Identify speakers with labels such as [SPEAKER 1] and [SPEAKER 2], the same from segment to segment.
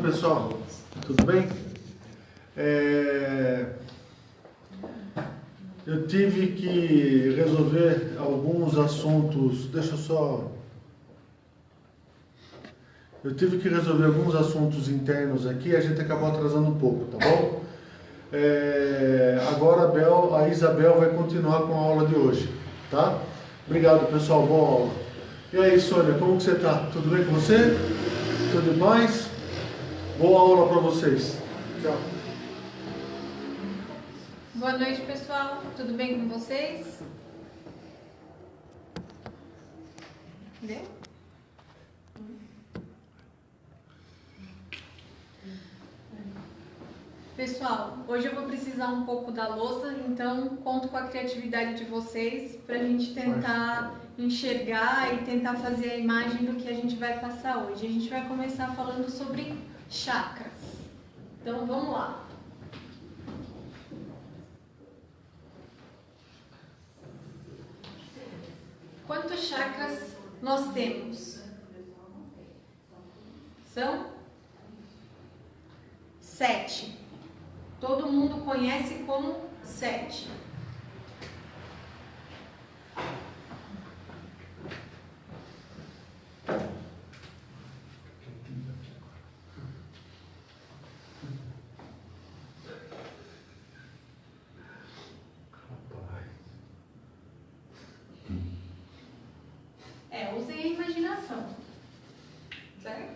[SPEAKER 1] pessoal? Tudo bem? Eu tive que resolver alguns assuntos. Eu tive que resolver alguns assuntos internos aqui, a gente acabou atrasando um pouco, tá bom? Agora a Isabel vai continuar com a aula de hoje, tá? Obrigado, pessoal, boa aula. E aí, Sônia, como que você tá? Tudo bem com você? Tudo em paz? Boa aula para vocês. Tchau.
[SPEAKER 2] Boa noite, pessoal. Tudo bem com vocês? Deu? Pessoal, hoje eu vou precisar um pouco da louça, então conto com a criatividade de vocês para a gente tentar enxergar e tentar fazer a imagem do que a gente vai passar hoje. A gente vai começar falando sobre chakras. Então vamos lá. Quantos chakras nós temos? São 7. Todo mundo conhece como 7. Usem a imaginação. Certo?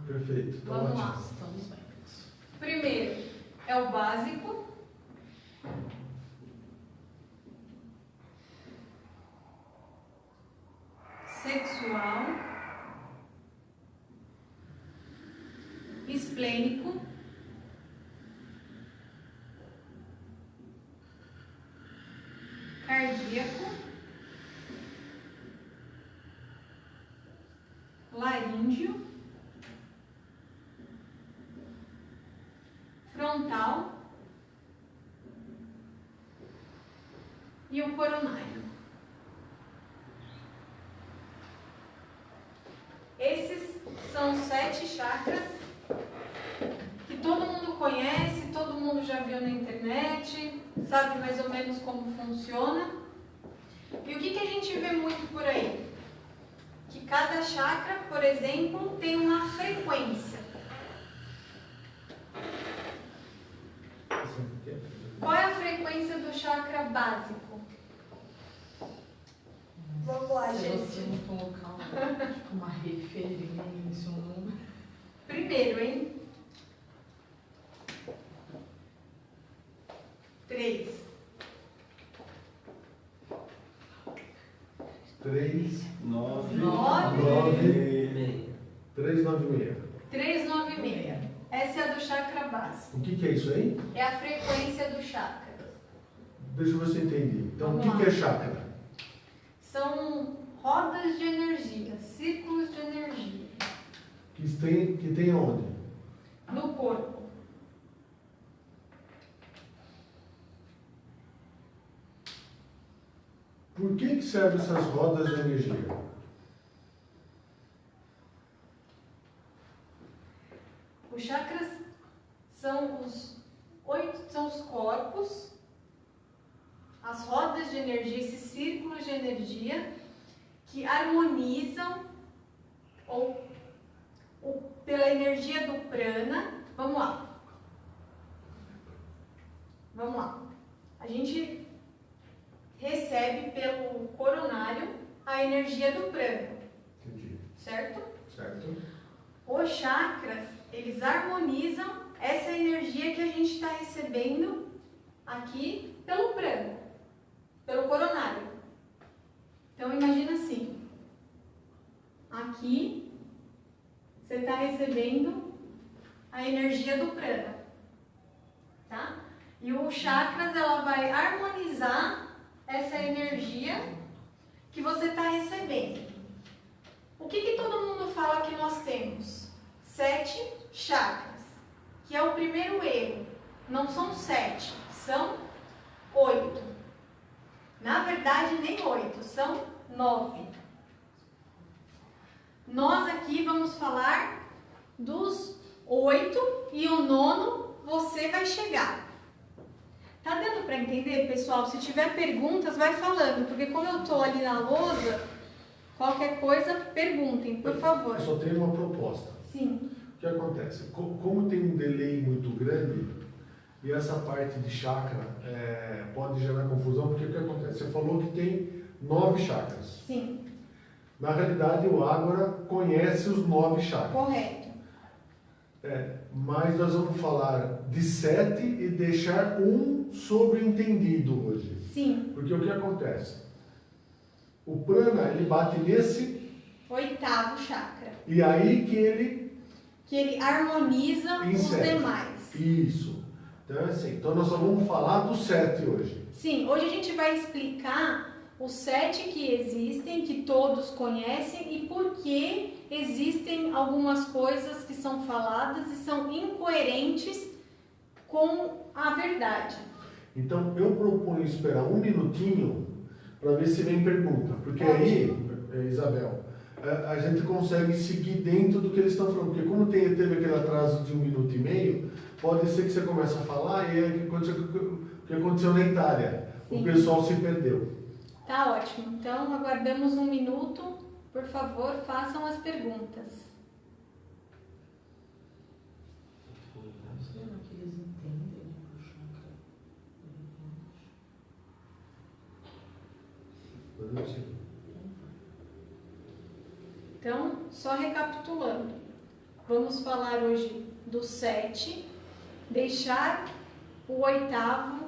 [SPEAKER 1] Perfeito. Tá
[SPEAKER 2] Vamos
[SPEAKER 1] ótimo.
[SPEAKER 2] lá. Primeiro é o básico. Sexual. Esplênico. Cardíaco. Laríngeo, frontal e o coronário. Esses são os 7 chakras que todo mundo conhece, todo mundo já viu na internet, sabe mais ou menos como funciona. E o que a gente vê muito por aí? Que cada chakra, por exemplo, tem uma frequência. Qual é a frequência do chakra básico? Vamos lá, gente.
[SPEAKER 3] Se você não colocar tipo, uma referência, um número.
[SPEAKER 2] Primeiro, hein? 3.
[SPEAKER 1] 396.
[SPEAKER 2] 396. Essa é a do chakra básico.
[SPEAKER 1] O que é isso aí?
[SPEAKER 2] É a frequência do chakra.
[SPEAKER 1] Deixa eu ver se eu entendi. Então,
[SPEAKER 2] Vamos
[SPEAKER 1] o
[SPEAKER 2] lá.
[SPEAKER 1] que é chakra?
[SPEAKER 2] São rodas de energia, círculos de energia.
[SPEAKER 1] Que tem onde?
[SPEAKER 2] No corpo.
[SPEAKER 1] Por que servem essas rodas de energia?
[SPEAKER 2] Os chakras são os corpos, as rodas de energia, esses círculos de energia que harmonizam pela energia do prana. Vamos lá. A gente recebe pelo coronário a energia do prana.
[SPEAKER 1] Entendi.
[SPEAKER 2] Certo?
[SPEAKER 1] Certo.
[SPEAKER 2] Os chakras, eles harmonizam essa energia que a gente está recebendo aqui pelo prana, pelo coronário. Então imagina assim, aqui você está recebendo a energia do prana, tá? E o chakras, ela vai harmonizar essa energia que você está recebendo. O que todo mundo fala que nós temos? 7 chakras, que é o primeiro erro. Não são 7, são 8. Na verdade, nem 8, são 9. Nós aqui vamos falar dos 8 e o 9º você vai chegar. Tá dando para entender, pessoal? Se tiver perguntas, vai falando, porque como eu tô ali na lousa, qualquer coisa, perguntem, por favor.
[SPEAKER 1] Eu só tenho uma proposta.
[SPEAKER 2] Sim.
[SPEAKER 1] O que acontece? Como tem um delay muito grande, e essa parte de chakra pode gerar confusão, porque o que acontece? Você falou que tem 9 chakras.
[SPEAKER 2] Sim.
[SPEAKER 1] Na realidade, o Ágora conhece os 9 chakras.
[SPEAKER 2] Correto.
[SPEAKER 1] Mas nós vamos falar de 7 e deixar um sobreentendido hoje.
[SPEAKER 2] Sim.
[SPEAKER 1] Porque o que acontece? O prana, ele bate nesse...
[SPEAKER 2] 8º chakra.
[SPEAKER 1] E aí que ele
[SPEAKER 2] harmoniza
[SPEAKER 1] em
[SPEAKER 2] os
[SPEAKER 1] 7.
[SPEAKER 2] demais.
[SPEAKER 1] Isso. Então, assim, então nós só vamos falar do 7 hoje.
[SPEAKER 2] Sim, hoje a gente vai explicar os 7 que existem, que todos conhecem, e por que existem algumas coisas que são faladas e são incoerentes com a verdade.
[SPEAKER 1] Então, eu proponho esperar um minutinho para ver se vem pergunta. Porque aí, Isabel, a gente consegue seguir dentro do que eles estão falando. Porque como teve aquele atraso de 1 minuto e meio, pode ser que você comece a falar e é o que aconteceu na Itália. Sim. O pessoal se perdeu.
[SPEAKER 2] Tá ótimo. Então, aguardamos 1 minuto. Por favor, façam as perguntas.
[SPEAKER 3] Será que eles entendem o chakra?
[SPEAKER 2] Então, só recapitulando. Vamos falar hoje do 7, deixar o 8º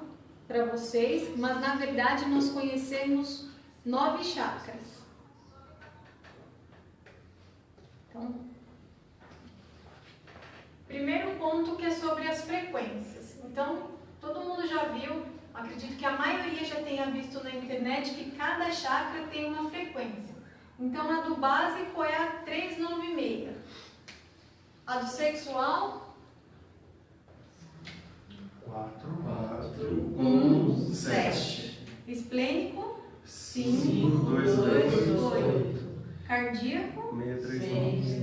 [SPEAKER 2] para vocês, mas na verdade nós conhecemos 9 chakras. Então, primeiro ponto que é sobre as frequências. Então, todo mundo já viu, acredito que a maioria já tenha visto na internet que cada chakra tem uma frequência. Então, a do básico é a 396. A do sexual?
[SPEAKER 1] 4,
[SPEAKER 2] 1, 7. Esplênico? 5, 2, 8. Cardíaco?
[SPEAKER 3] 6,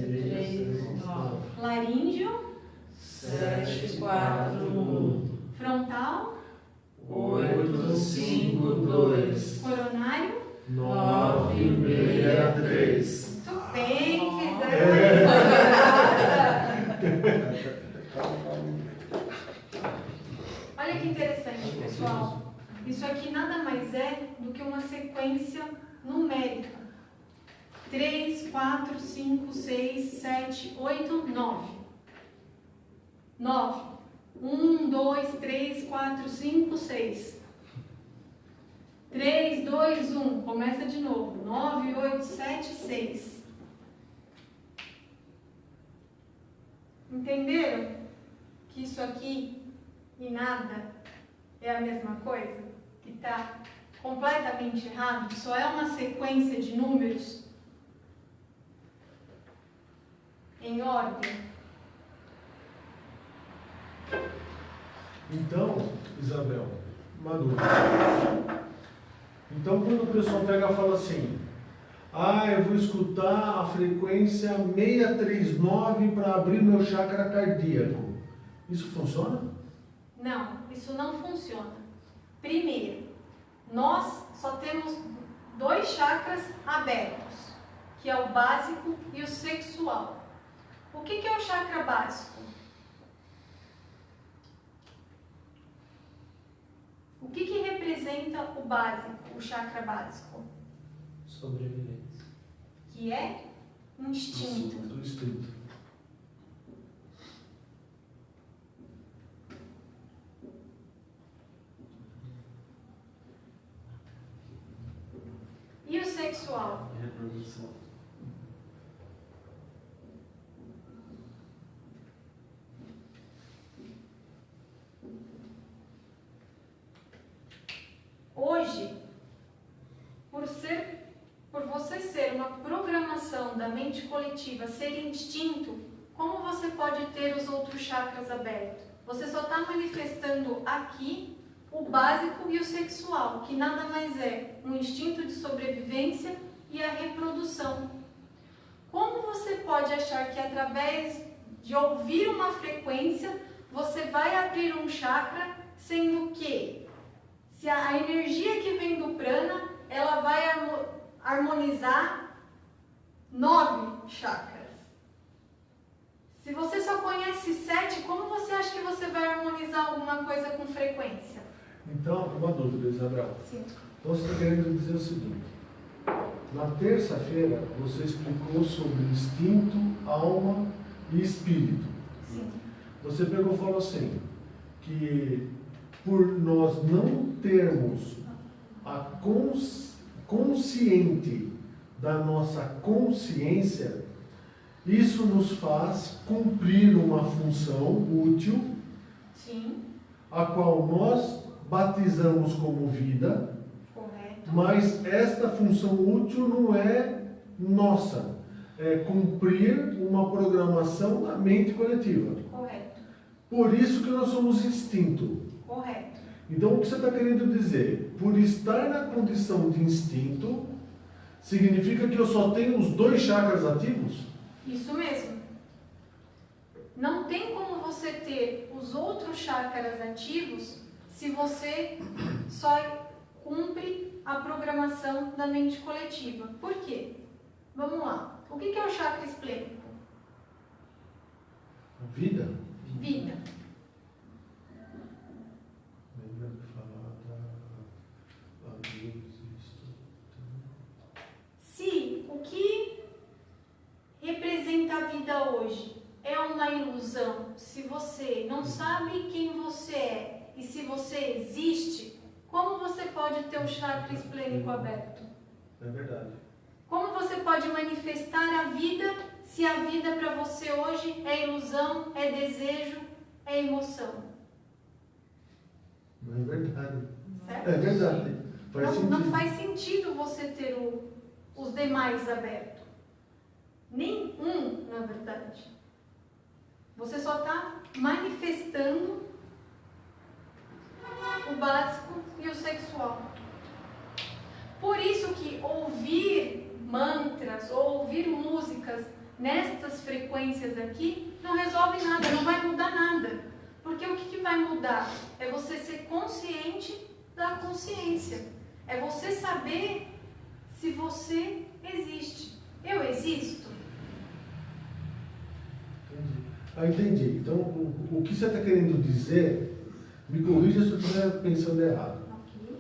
[SPEAKER 3] 3, 9.
[SPEAKER 2] Laríngeo?
[SPEAKER 3] 7, 4, 1.
[SPEAKER 2] Frontal?
[SPEAKER 3] 8, 5, 2.
[SPEAKER 2] Coronário?
[SPEAKER 3] 9, 6, 3.
[SPEAKER 2] Muito bem, fizeram. Olha que interessante, pessoal. Isso aqui nada mais é do que uma sequência numérica. 3, 4, 5, 6, 7, 8, 9. 9. 1, 2, 3, 4, 5, 6. 3, 2, 1. Começa de novo. 9, 8, 7, 6. Entenderam que isso aqui e nada é a mesma coisa? Que está completamente errado? Que só é uma sequência de números em ordem?
[SPEAKER 1] Então, Isabel, uma dúvida. Então, quando o pessoal pega e fala assim, eu vou escutar a frequência 639 para abrir meu chakra cardíaco. Isso funciona?
[SPEAKER 2] Não, isso não funciona. Primeiro, nós só temos 2 chakras abertos, que é o básico e o sexual. O que é o chakra básico? O que representa o básico, o chakra básico?
[SPEAKER 4] Sobrevivência.
[SPEAKER 2] Que é instinto.
[SPEAKER 1] Do instinto.
[SPEAKER 2] E o sexual?
[SPEAKER 4] Reprodução.
[SPEAKER 2] Hoje, por você ser uma programação da mente coletiva, ser instinto, como você pode ter os outros chakras abertos? Você só está manifestando aqui o básico e o sexual, que nada mais é um instinto de sobrevivência e a reprodução. Como você pode achar que através de ouvir uma frequência, você vai abrir um chakra, sendo que se a energia que vem do prana, ela vai harmonizar 9 chakras. Se você só conhece 7, como você acha que você vai harmonizar alguma coisa com frequência?
[SPEAKER 1] Então, uma dúvida, Isabel.
[SPEAKER 2] Sim.
[SPEAKER 1] Então você está querendo dizer o seguinte: na terça-feira você explicou sobre instinto, alma e espírito.
[SPEAKER 2] Sim.
[SPEAKER 1] Você pegou e falou assim, que por nós não termos a consciente da nossa consciência, isso nos faz cumprir uma função útil,
[SPEAKER 2] Sim.
[SPEAKER 1] a qual nós batizamos como vida,
[SPEAKER 2] Correto.
[SPEAKER 1] mas esta função útil não é nossa, é cumprir uma programação da mente coletiva.
[SPEAKER 2] Correto.
[SPEAKER 1] Por isso que nós somos instinto.
[SPEAKER 2] Correto.
[SPEAKER 1] Então o que você está querendo dizer? Por estar na condição de instinto, significa que eu só tenho os 2 chakras ativos?
[SPEAKER 2] Isso mesmo. Não tem como você ter os outros chakras ativos se você só cumpre a programação da mente coletiva. Por quê? Vamos lá. O que é o chakra esplênico?
[SPEAKER 1] Vida?
[SPEAKER 2] Vida.
[SPEAKER 1] Lembra de falar da luz, isso.
[SPEAKER 2] Se o que representa a vida hoje é uma ilusão, se você não sabe quem você é e se você existe, como você pode ter o chakra esplênico aberto?
[SPEAKER 1] É verdade.
[SPEAKER 2] Como você pode manifestar a vida se a vida para você hoje é ilusão, é desejo, é emoção?
[SPEAKER 1] Não é verdade.
[SPEAKER 2] Certo?
[SPEAKER 1] É verdade. Faz sentido.
[SPEAKER 2] Não faz sentido você ter os demais abertos. Nenhum, na verdade. Você só está manifestando o básico e o sexual. Por isso que ouvir mantras ou ouvir músicas nestas frequências aqui não resolve nada, não vai mudar nada. Porque o que vai mudar é você ser consciente da consciência. É você saber se você existe. Eu existo?
[SPEAKER 1] Entendi. Então, o que você está querendo dizer, me corrija se eu estiver pensando errado.
[SPEAKER 2] Ok.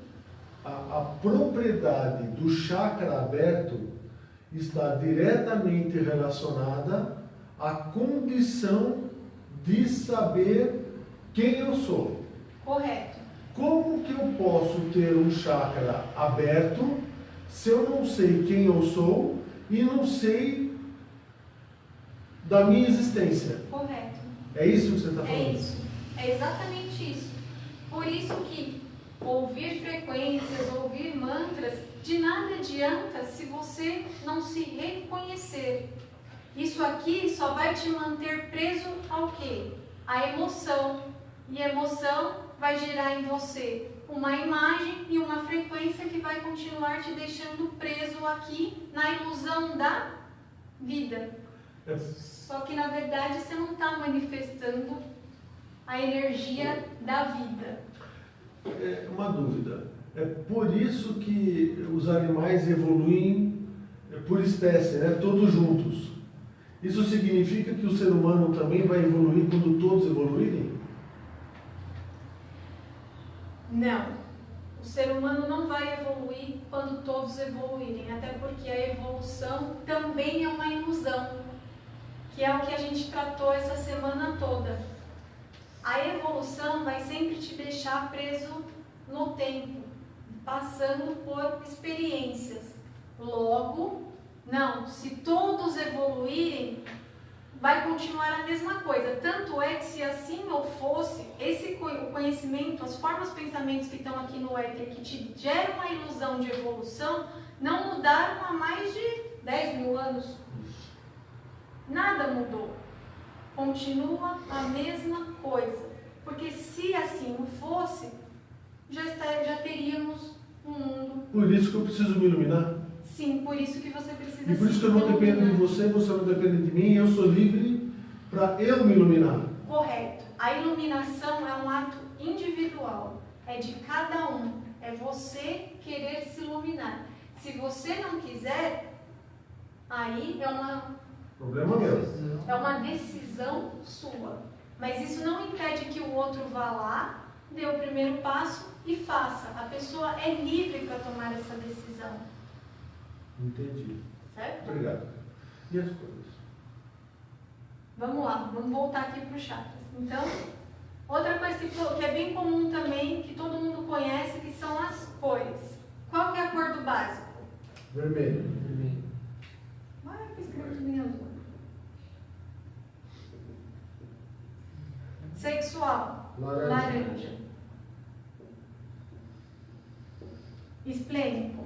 [SPEAKER 1] A propriedade do chakra aberto está diretamente relacionada à condição de saber quem eu sou.
[SPEAKER 2] Correto.
[SPEAKER 1] Como que eu posso ter um chakra aberto se eu não sei quem eu sou e não sei da minha existência?
[SPEAKER 2] Correto.
[SPEAKER 1] É isso que você está falando?
[SPEAKER 2] É isso. É exatamente isso. Por isso que ouvir frequências, ouvir mantras, de nada adianta se você não se reconhecer. Isso aqui só vai te manter preso ao quê? A emoção. E a emoção vai gerar em você uma imagem e uma frequência que vai continuar te deixando preso aqui na ilusão da vida. Só que na verdade você não está manifestando a energia da vida.
[SPEAKER 1] É uma dúvida. É por isso que os animais evoluem por espécie, né? Todos juntos. Isso significa que o ser humano também vai evoluir quando todos evoluírem?
[SPEAKER 2] Não. O ser humano não vai evoluir quando todos evoluírem, até porque a evolução também é uma ilusão, que é o que a gente tratou essa semana toda. A evolução vai sempre te deixar preso no tempo, passando por experiências. Logo, não, se todos evoluírem, vai continuar a mesma coisa. Tanto é que se assim não fosse, o conhecimento, as formas, pensamentos que estão aqui no éter, que te geram a ilusão de evolução, não mudaram há mais de 10 mil anos. Nada mudou. Continua a mesma coisa. Porque se assim não fosse, já teríamos um mundo.
[SPEAKER 1] Por isso que eu preciso me iluminar?
[SPEAKER 2] Sim, por isso que você precisa
[SPEAKER 1] E por isso que eu não dependo de você, você não depende de mim, eu sou livre para eu me iluminar.
[SPEAKER 2] Correto. A iluminação é um ato individual. É de cada um. É você querer se iluminar. Se você não quiser, aí
[SPEAKER 1] Problema meu.
[SPEAKER 2] é uma decisão sua. Mas isso não impede que o outro vá lá, dê o primeiro passo e faça. A pessoa é livre para tomar essa decisão.
[SPEAKER 1] Entendi.
[SPEAKER 2] Certo?
[SPEAKER 1] Obrigado. E as coisas?
[SPEAKER 2] Vamos lá, vamos voltar aqui para os chakras. Então, outra coisa que é bem comum também, que todo mundo conhece, que são as cores. Qual que é a cor do básico?
[SPEAKER 1] Vermelho.
[SPEAKER 4] Vermelho.
[SPEAKER 2] Ah, que escrevo bem azul. Sexual.
[SPEAKER 1] Laranja.
[SPEAKER 2] Laranja. Esplênico.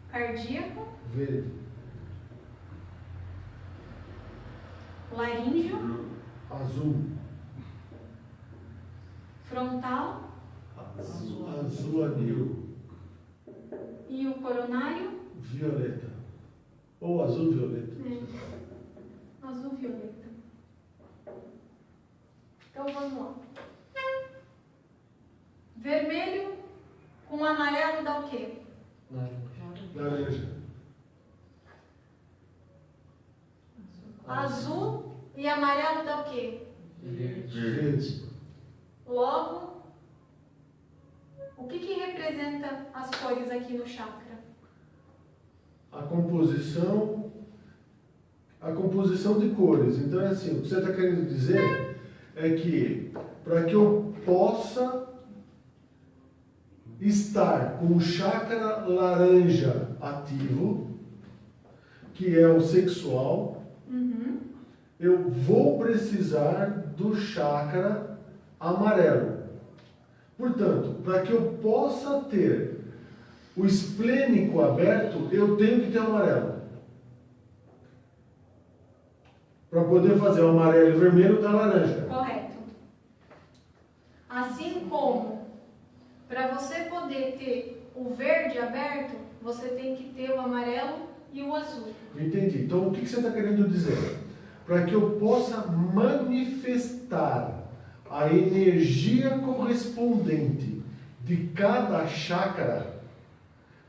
[SPEAKER 2] Cardíaco.
[SPEAKER 1] Verde.
[SPEAKER 2] Laríngeo.
[SPEAKER 1] Azul.
[SPEAKER 2] Frontal.
[SPEAKER 1] Azul anil.
[SPEAKER 2] E o coronário.
[SPEAKER 1] Violeta. Ou azul violeta.
[SPEAKER 2] Azul violeta. Então vamos lá. Vermelho com amarelo dá o quê?
[SPEAKER 1] Laranja.
[SPEAKER 2] Azul e amarelo dá o quê?
[SPEAKER 1] Verde.
[SPEAKER 2] Logo, o que representa as cores aqui no chakra?
[SPEAKER 1] A composição de cores. Então é assim, o que você está querendo dizer é que para que eu possa estar com o chakra laranja ativo, que é o sexual, eu vou precisar do chakra amarelo. Portanto, para que eu possa ter o esplênico aberto, eu tenho que ter o amarelo. Para poder fazer o amarelo e o vermelho da laranja.
[SPEAKER 2] Correto. Assim como, para você poder ter o verde aberto, você tem que ter o amarelo e o azul.
[SPEAKER 1] Entendi. Então, o que você está querendo dizer? Para que eu possa manifestar a energia correspondente de cada chakra,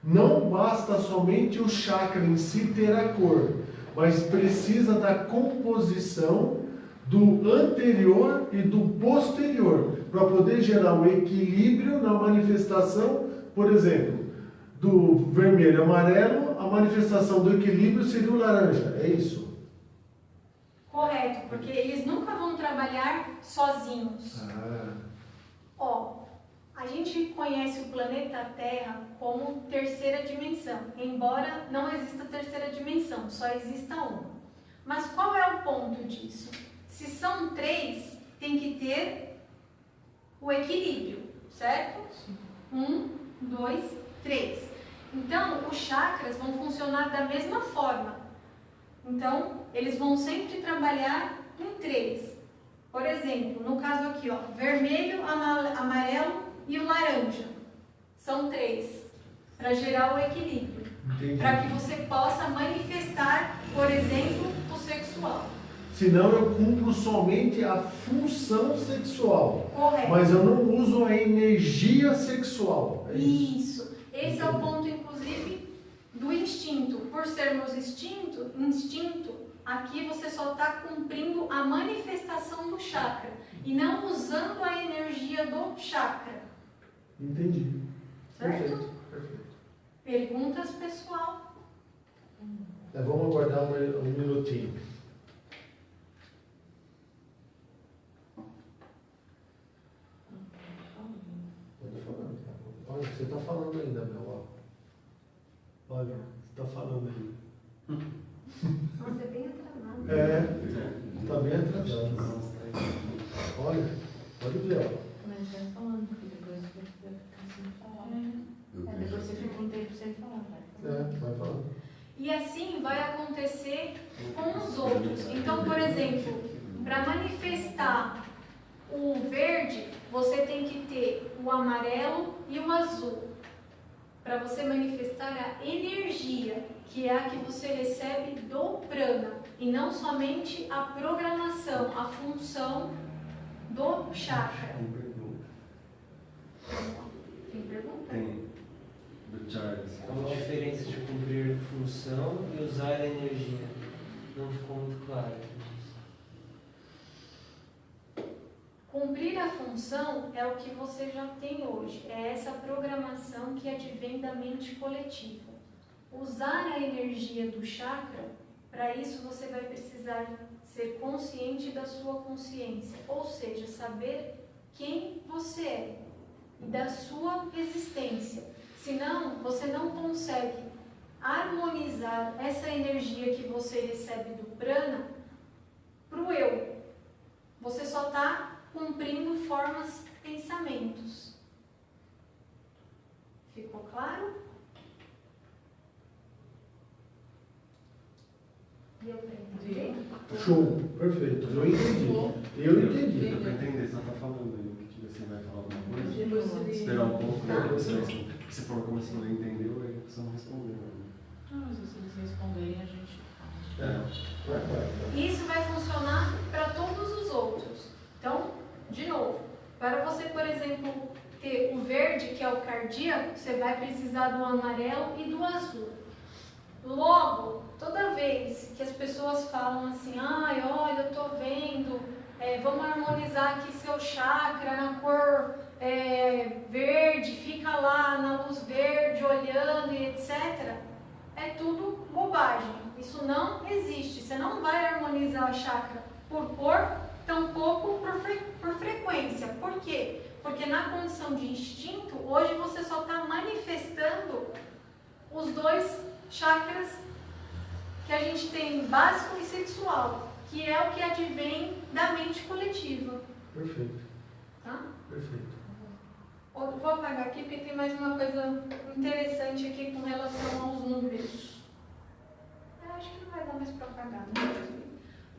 [SPEAKER 1] não basta somente o chakra em si ter a cor, mas precisa da composição do anterior e do posterior, para poder gerar o equilíbrio na manifestação, por exemplo, do vermelho e amarelo, a manifestação do equilíbrio seria o laranja, é isso?
[SPEAKER 2] Correto, porque eles nunca vão trabalhar sozinhos. Ó, a gente conhece o planeta Terra como terceira dimensão, embora não exista terceira dimensão, só exista uma. Mas qual é o ponto disso? Se são três, tem que ter o equilíbrio, certo? 1, 2, 3. Então, os chakras vão funcionar da mesma forma. Então, eles vão sempre trabalhar em 3. Por exemplo, no caso aqui, ó, vermelho, amarelo e o laranja. São 3, para gerar o equilíbrio. Para que você possa manifestar, por exemplo, o sexual.
[SPEAKER 1] Senão eu cumpro somente a função sexual.
[SPEAKER 2] Correto.
[SPEAKER 1] Mas eu não uso a energia sexual. É isso.
[SPEAKER 2] Isso. Esse é o ponto, inclusive, do instinto. Por sermos instinto, aqui você só está cumprindo a manifestação do chakra e não usando a energia do chakra.
[SPEAKER 1] Entendi.
[SPEAKER 2] Certo?
[SPEAKER 1] Perfeito.
[SPEAKER 2] Perguntas, pessoal?
[SPEAKER 1] Vamos aguardar um minutinho. Pode falar. Olha, você está falando ainda, meu. Olha, você está falando ainda.
[SPEAKER 2] Nossa, é bem atrasado.
[SPEAKER 1] Está bem atrasado. Olha, pode ver, ó.
[SPEAKER 3] Mas vai falando, porque depois você vai ficar sem falar. Depois você fica um tempo sem falar,
[SPEAKER 1] Vai falando.
[SPEAKER 2] E assim vai acontecer com os outros. Então, por exemplo, para manifestar o verde, você tem que ter o amarelo e o azul. Para você manifestar a energia que é a que você recebe do prana, e não somente a programação, a função do chakra.
[SPEAKER 5] Tem pergunta?
[SPEAKER 2] Tem pergunta?
[SPEAKER 5] Tem. Do Charles.
[SPEAKER 4] Qual a diferença de cumprir função e usar a energia? Não ficou muito claro.
[SPEAKER 2] Cumprir a função é o que você já tem hoje, é essa programação que advém da mente coletiva. Usar a energia do chakra, para isso você vai precisar ser consciente da sua consciência, ou seja, saber quem você é e da sua existência. Senão, você não consegue harmonizar essa energia que você recebe do prana para o eu. Você só está cumprindo formas, pensamentos. Ficou claro? Deu para entender?
[SPEAKER 1] Show, perfeito. Eu entendi. Eu entendi.
[SPEAKER 5] Deu pra entender, só tá falando aí que você vai falar alguma coisa.
[SPEAKER 3] Depois
[SPEAKER 5] Esperar um pouco,
[SPEAKER 2] Tá.
[SPEAKER 5] né? Você falou como você não entendeu, aí a pessoa não respondeu.
[SPEAKER 3] Não, mas se eles responderem, a gente
[SPEAKER 5] É.
[SPEAKER 2] Isso vai funcionar para todos os outros. Então, de novo, para você, por exemplo, ter o verde, que é o cardíaco, você vai precisar do amarelo e do azul. Logo, toda vez que as pessoas falam assim, ai, olha, eu tô vendo, vamos harmonizar aqui seu chakra na cor verde, fica lá na luz verde, olhando e etc. É tudo bobagem. Isso não existe. Você não vai harmonizar o chakra por cor, tampouco por frequência. Por quê? Porque na condição de instinto, hoje você só está manifestando os dois chakras que a gente tem, básico e sexual, que é o que advém da mente coletiva.
[SPEAKER 1] Perfeito,
[SPEAKER 2] Tá?
[SPEAKER 1] perfeito.
[SPEAKER 2] Vou apagar aqui porque tem mais uma coisa interessante aqui com relação aos números. Eu acho que não vai dar mais para apagar, né?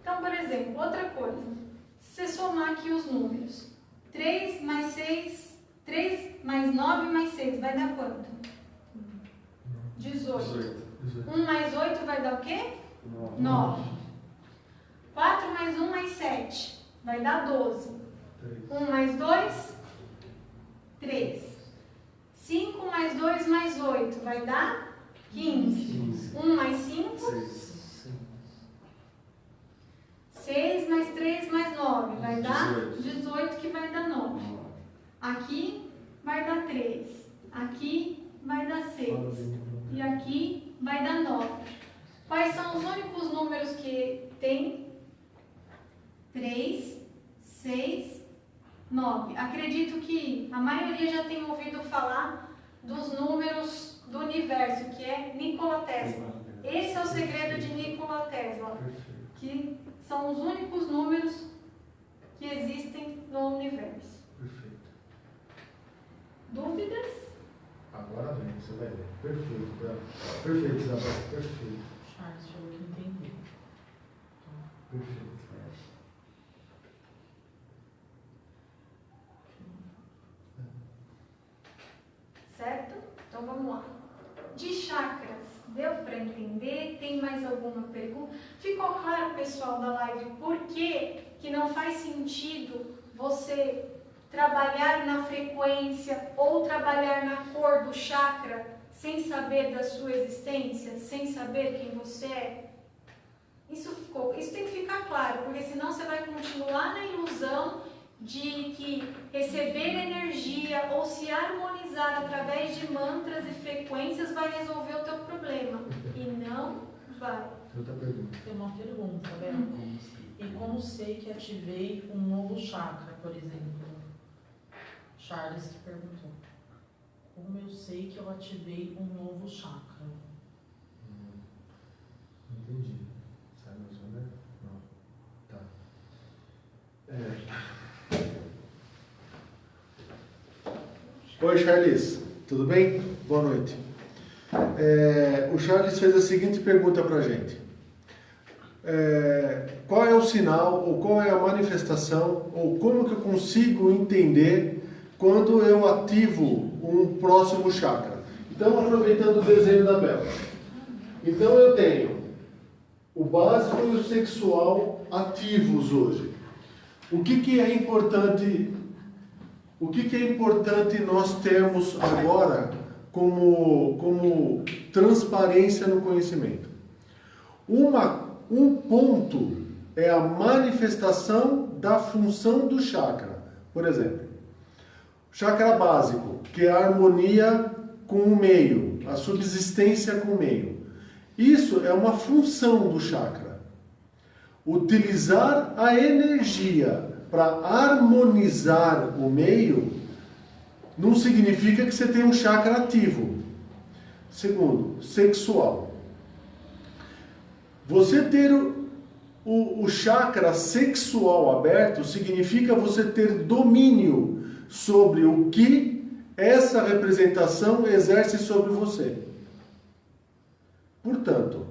[SPEAKER 2] Então, por exemplo, outra coisa. Se você somar aqui os números, 3 mais 6, 3 mais 9 mais 6, vai dar quanto? 18. 1 mais 8 vai dar o quê? 9. 4 mais 1 mais 7, vai dar 12. 1 mais 2, 3. 5 mais 2 mais 8, vai dar 15. 1 mais 5, 6 mais 3 mais 9, vai dar 18, que vai dar 9. Aqui vai dar 3. Aqui vai dar 6. E aqui vai dar 9. Quais são os únicos números que tem? 3, 6, 9. Acredito que a maioria já tem ouvido falar dos números do universo, que é Nikola Tesla. Esse é o segredo de Nikola Tesla, que são os únicos números que existem no universo.
[SPEAKER 1] Perfeito.
[SPEAKER 2] Dúvidas?
[SPEAKER 1] Agora vem, você vai ver. Perfeito, Bela. Perfeito, Isabel. Perfeito.
[SPEAKER 3] Charles falou que entendeu.
[SPEAKER 1] Perfeito.
[SPEAKER 2] Certo? Então vamos lá. De chakras, deu para entender? Tem mais alguma pergunta? Ficou claro, pessoal da live, por que não faz sentido você trabalhar na frequência ou trabalhar na cor do chakra sem saber da sua existência, sem saber quem você é? Isso tem que ficar claro, porque senão você vai continuar na ilusão de que receber energia ou se harmonizar através de mantras e frequências vai resolver o teu problema. E não vai.
[SPEAKER 1] Outra pergunta.
[SPEAKER 3] Tem uma pergunta, Bela. E como sei que ativei um novo chakra, por exemplo? Charles que perguntou. Como eu sei que eu ativei um novo chakra?
[SPEAKER 1] Entendi. Sabe mais ou menos? Não. Tá. Oi, Charles. Tudo bem? Boa noite. O Charles fez a seguinte pergunta para a gente. Qual é o sinal, ou qual é a manifestação, ou como que eu consigo entender quando eu ativo um próximo chakra? Então, aproveitando o desenho da Bela. Então eu tenho o básico e o sexual ativos hoje. O que é importante? O que é importante nós termos agora como transparência no conhecimento? Um ponto é a manifestação da função do chakra. Por exemplo, chakra básico, que é a harmonia com o meio, a subsistência com o meio. Isso é uma função do chakra. Utilizar a energia para harmonizar o meio não significa que você tem um chakra ativo. Segundo, sexual. Você ter o chakra sexual aberto significa você ter domínio sobre o que essa representação exerce sobre você. Portanto,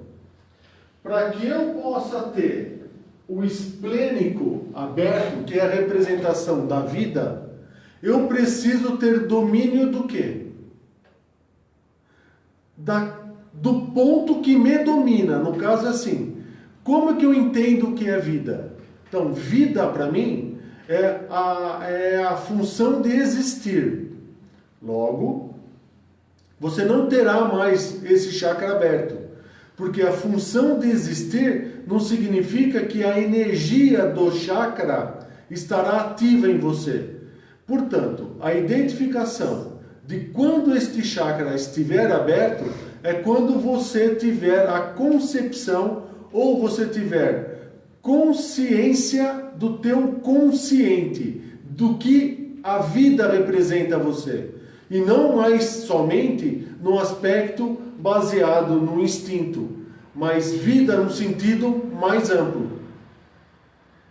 [SPEAKER 1] para que eu possa ter o esplênico aberto, que é a representação da vida, eu preciso ter domínio do quê? Do ponto que me domina. No caso assim, como que eu entendo o que é vida? Então, vida para mim é a função de existir. Logo, você não terá mais esse chakra aberto. Porque a função de existir não significa que a energia do chakra estará ativa em você. Portanto, a identificação de quando este chakra estiver aberto é quando você tiver a concepção ou você tiver consciência do teu consciente, do que a vida representa a você. E não mais somente no aspecto baseado no instinto, mas vida no sentido mais amplo.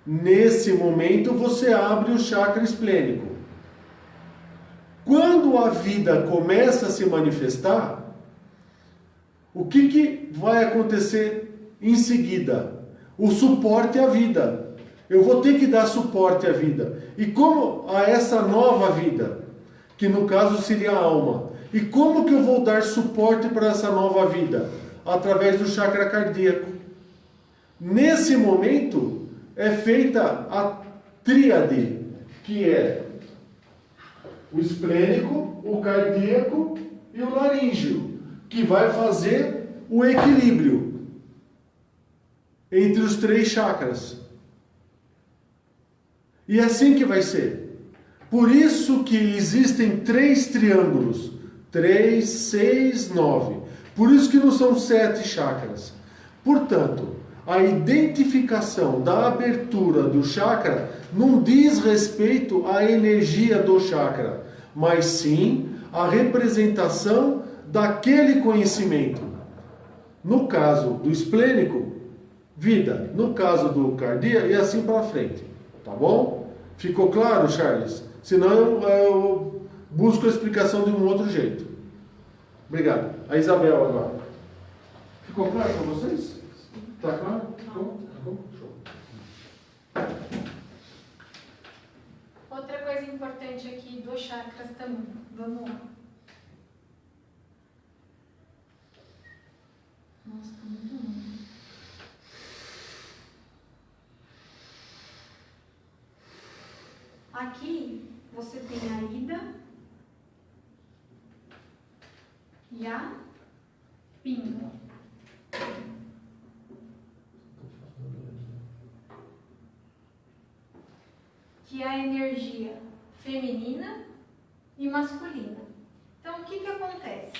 [SPEAKER 1] Nesse momento você abre o chakra esplênico. Quando a vida começa a se manifestar, o que vai acontecer em seguida? O suporte à vida. Eu vou ter que dar suporte à vida. E como a essa nova vida, que no caso seria a alma, e como que eu vou dar suporte para essa nova vida? Através do chakra cardíaco. Nesse momento é feita a tríade, que é o esplênico, o cardíaco e o laríngeo, que vai fazer o equilíbrio entre os três chakras. E é assim que vai ser. Por isso que existem 3 triângulos. 3, 6, 9. Por isso que não são 7 chakras. Portanto, a identificação da abertura do chakra não diz respeito à energia do chakra, mas sim à representação daquele conhecimento. No caso do esplênico, vida. No caso do cardíaco, e assim para frente. Tá bom? Ficou claro, Charles? Senão eu busco a explicação de um outro jeito. Obrigado. A Isabel agora. Ficou claro para vocês? Tá claro? Ficou? Show.
[SPEAKER 2] Outra coisa importante aqui dos chakras também. Vamos lá. Nossa, tá muito longo. Aqui você tem a ida e a pinga. Que é a energia feminina e masculina. Então, o que acontece?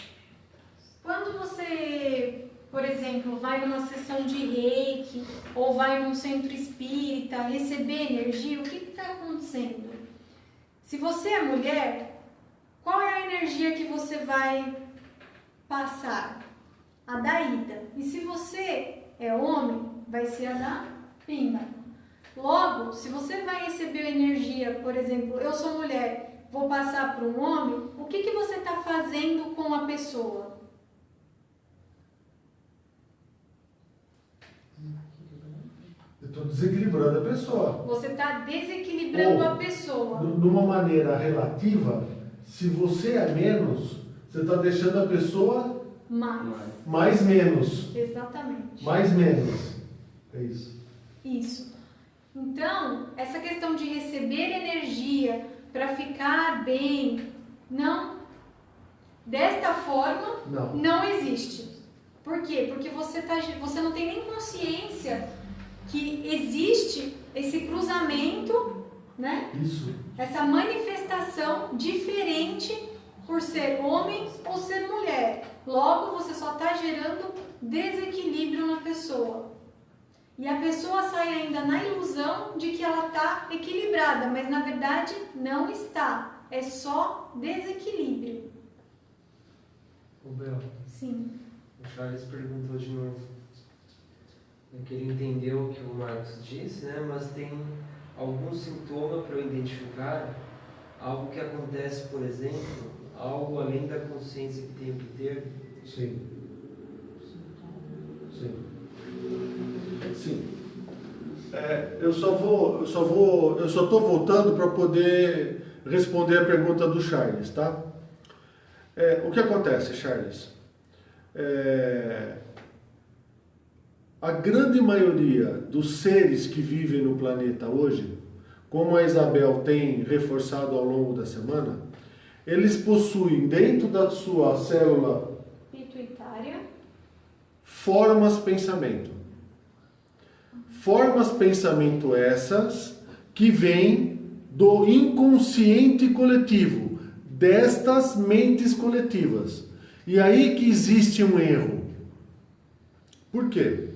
[SPEAKER 2] Quando você, por exemplo, vai numa sessão de reiki ou vai num centro espírita receber energia, o que está acontecendo? Se você é mulher, qual é a energia que você vai passar? A da ida. E se você é homem, vai ser a da pinga. Logo, se você vai receber energia, por exemplo, eu sou mulher, vou passar para um homem, o que você está fazendo com a pessoa?
[SPEAKER 1] Eu estou desequilibrando a pessoa.
[SPEAKER 2] Você está desequilibrando a pessoa.
[SPEAKER 1] De uma maneira relativa, se você é menos, você está deixando a pessoa
[SPEAKER 2] Mais.
[SPEAKER 1] Mais menos.
[SPEAKER 2] Exatamente.
[SPEAKER 1] Mais menos. É isso.
[SPEAKER 2] Isso. Então, essa questão de receber energia para ficar bem, não. Desta forma, não existe. Por quê? Porque você não tem nem consciência que existe esse cruzamento, né?
[SPEAKER 1] Isso.
[SPEAKER 2] Essa manifestação diferente por ser homem ou ser mulher. Logo, você só está gerando desequilíbrio na pessoa. E a pessoa sai ainda na ilusão de que ela está equilibrada, mas na verdade não está. É só desequilíbrio.
[SPEAKER 4] Ô Bel,
[SPEAKER 2] Sim.
[SPEAKER 4] o Charles perguntou de novo. É que ele entendeu o que o Marcos disse, né? Mas tem algum sintoma para eu identificar? Algo que acontece, por exemplo, algo além da consciência que tenho que ter?
[SPEAKER 1] Sim. Sim. Sim. Eu só estou voltando para poder responder a pergunta do Charles, tá? O que acontece, Charles? A grande maioria dos seres que vivem no planeta hoje, como a Isabel tem reforçado ao longo da semana, eles possuem dentro da sua célula
[SPEAKER 2] Pituitária.
[SPEAKER 1] formas pensamento. Formas pensamento essas que vêm do inconsciente coletivo, destas mentes coletivas. E aí que existe um erro. Por quê?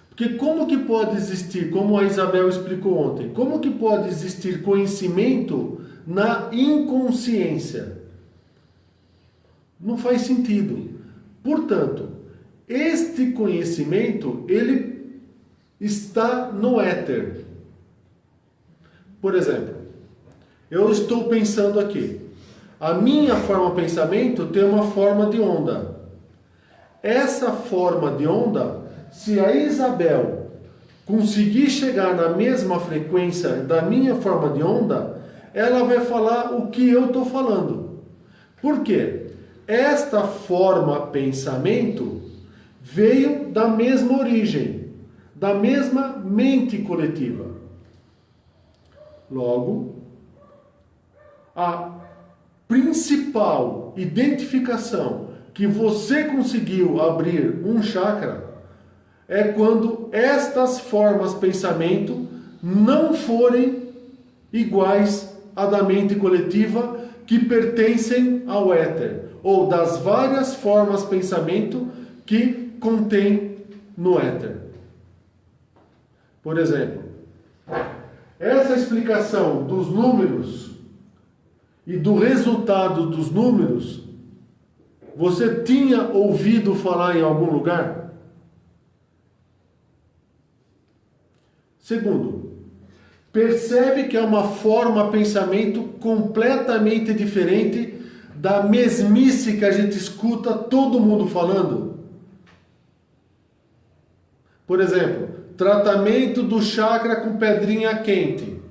[SPEAKER 1] Porque como que pode existir, como a Isabel explicou ontem, como que pode existir conhecimento na inconsciência? Não faz sentido. Portanto, este conhecimento, ele está no éter. Por exemplo, eu estou pensando aqui. A minha forma pensamento tem uma forma de onda. Essa forma de onda, se a Isabel conseguir chegar na mesma frequência da minha forma de onda, ela vai falar o que eu estou falando. Por quê? Esta forma pensamento veio da mesma origem, da mesma mente coletiva. Logo, a principal identificação que você conseguiu abrir um chakra é quando estas formas pensamento não forem iguais à da mente coletiva que pertencem ao éter, ou das várias formas pensamento que contém no éter. Por exemplo, essa explicação dos números e do resultado dos números, você tinha ouvido falar em algum lugar? Segundo, percebe que é uma forma pensamento completamente diferente da mesmice que a gente escuta todo mundo falando? Por exemplo, tratamento do chakra com pedrinha quente,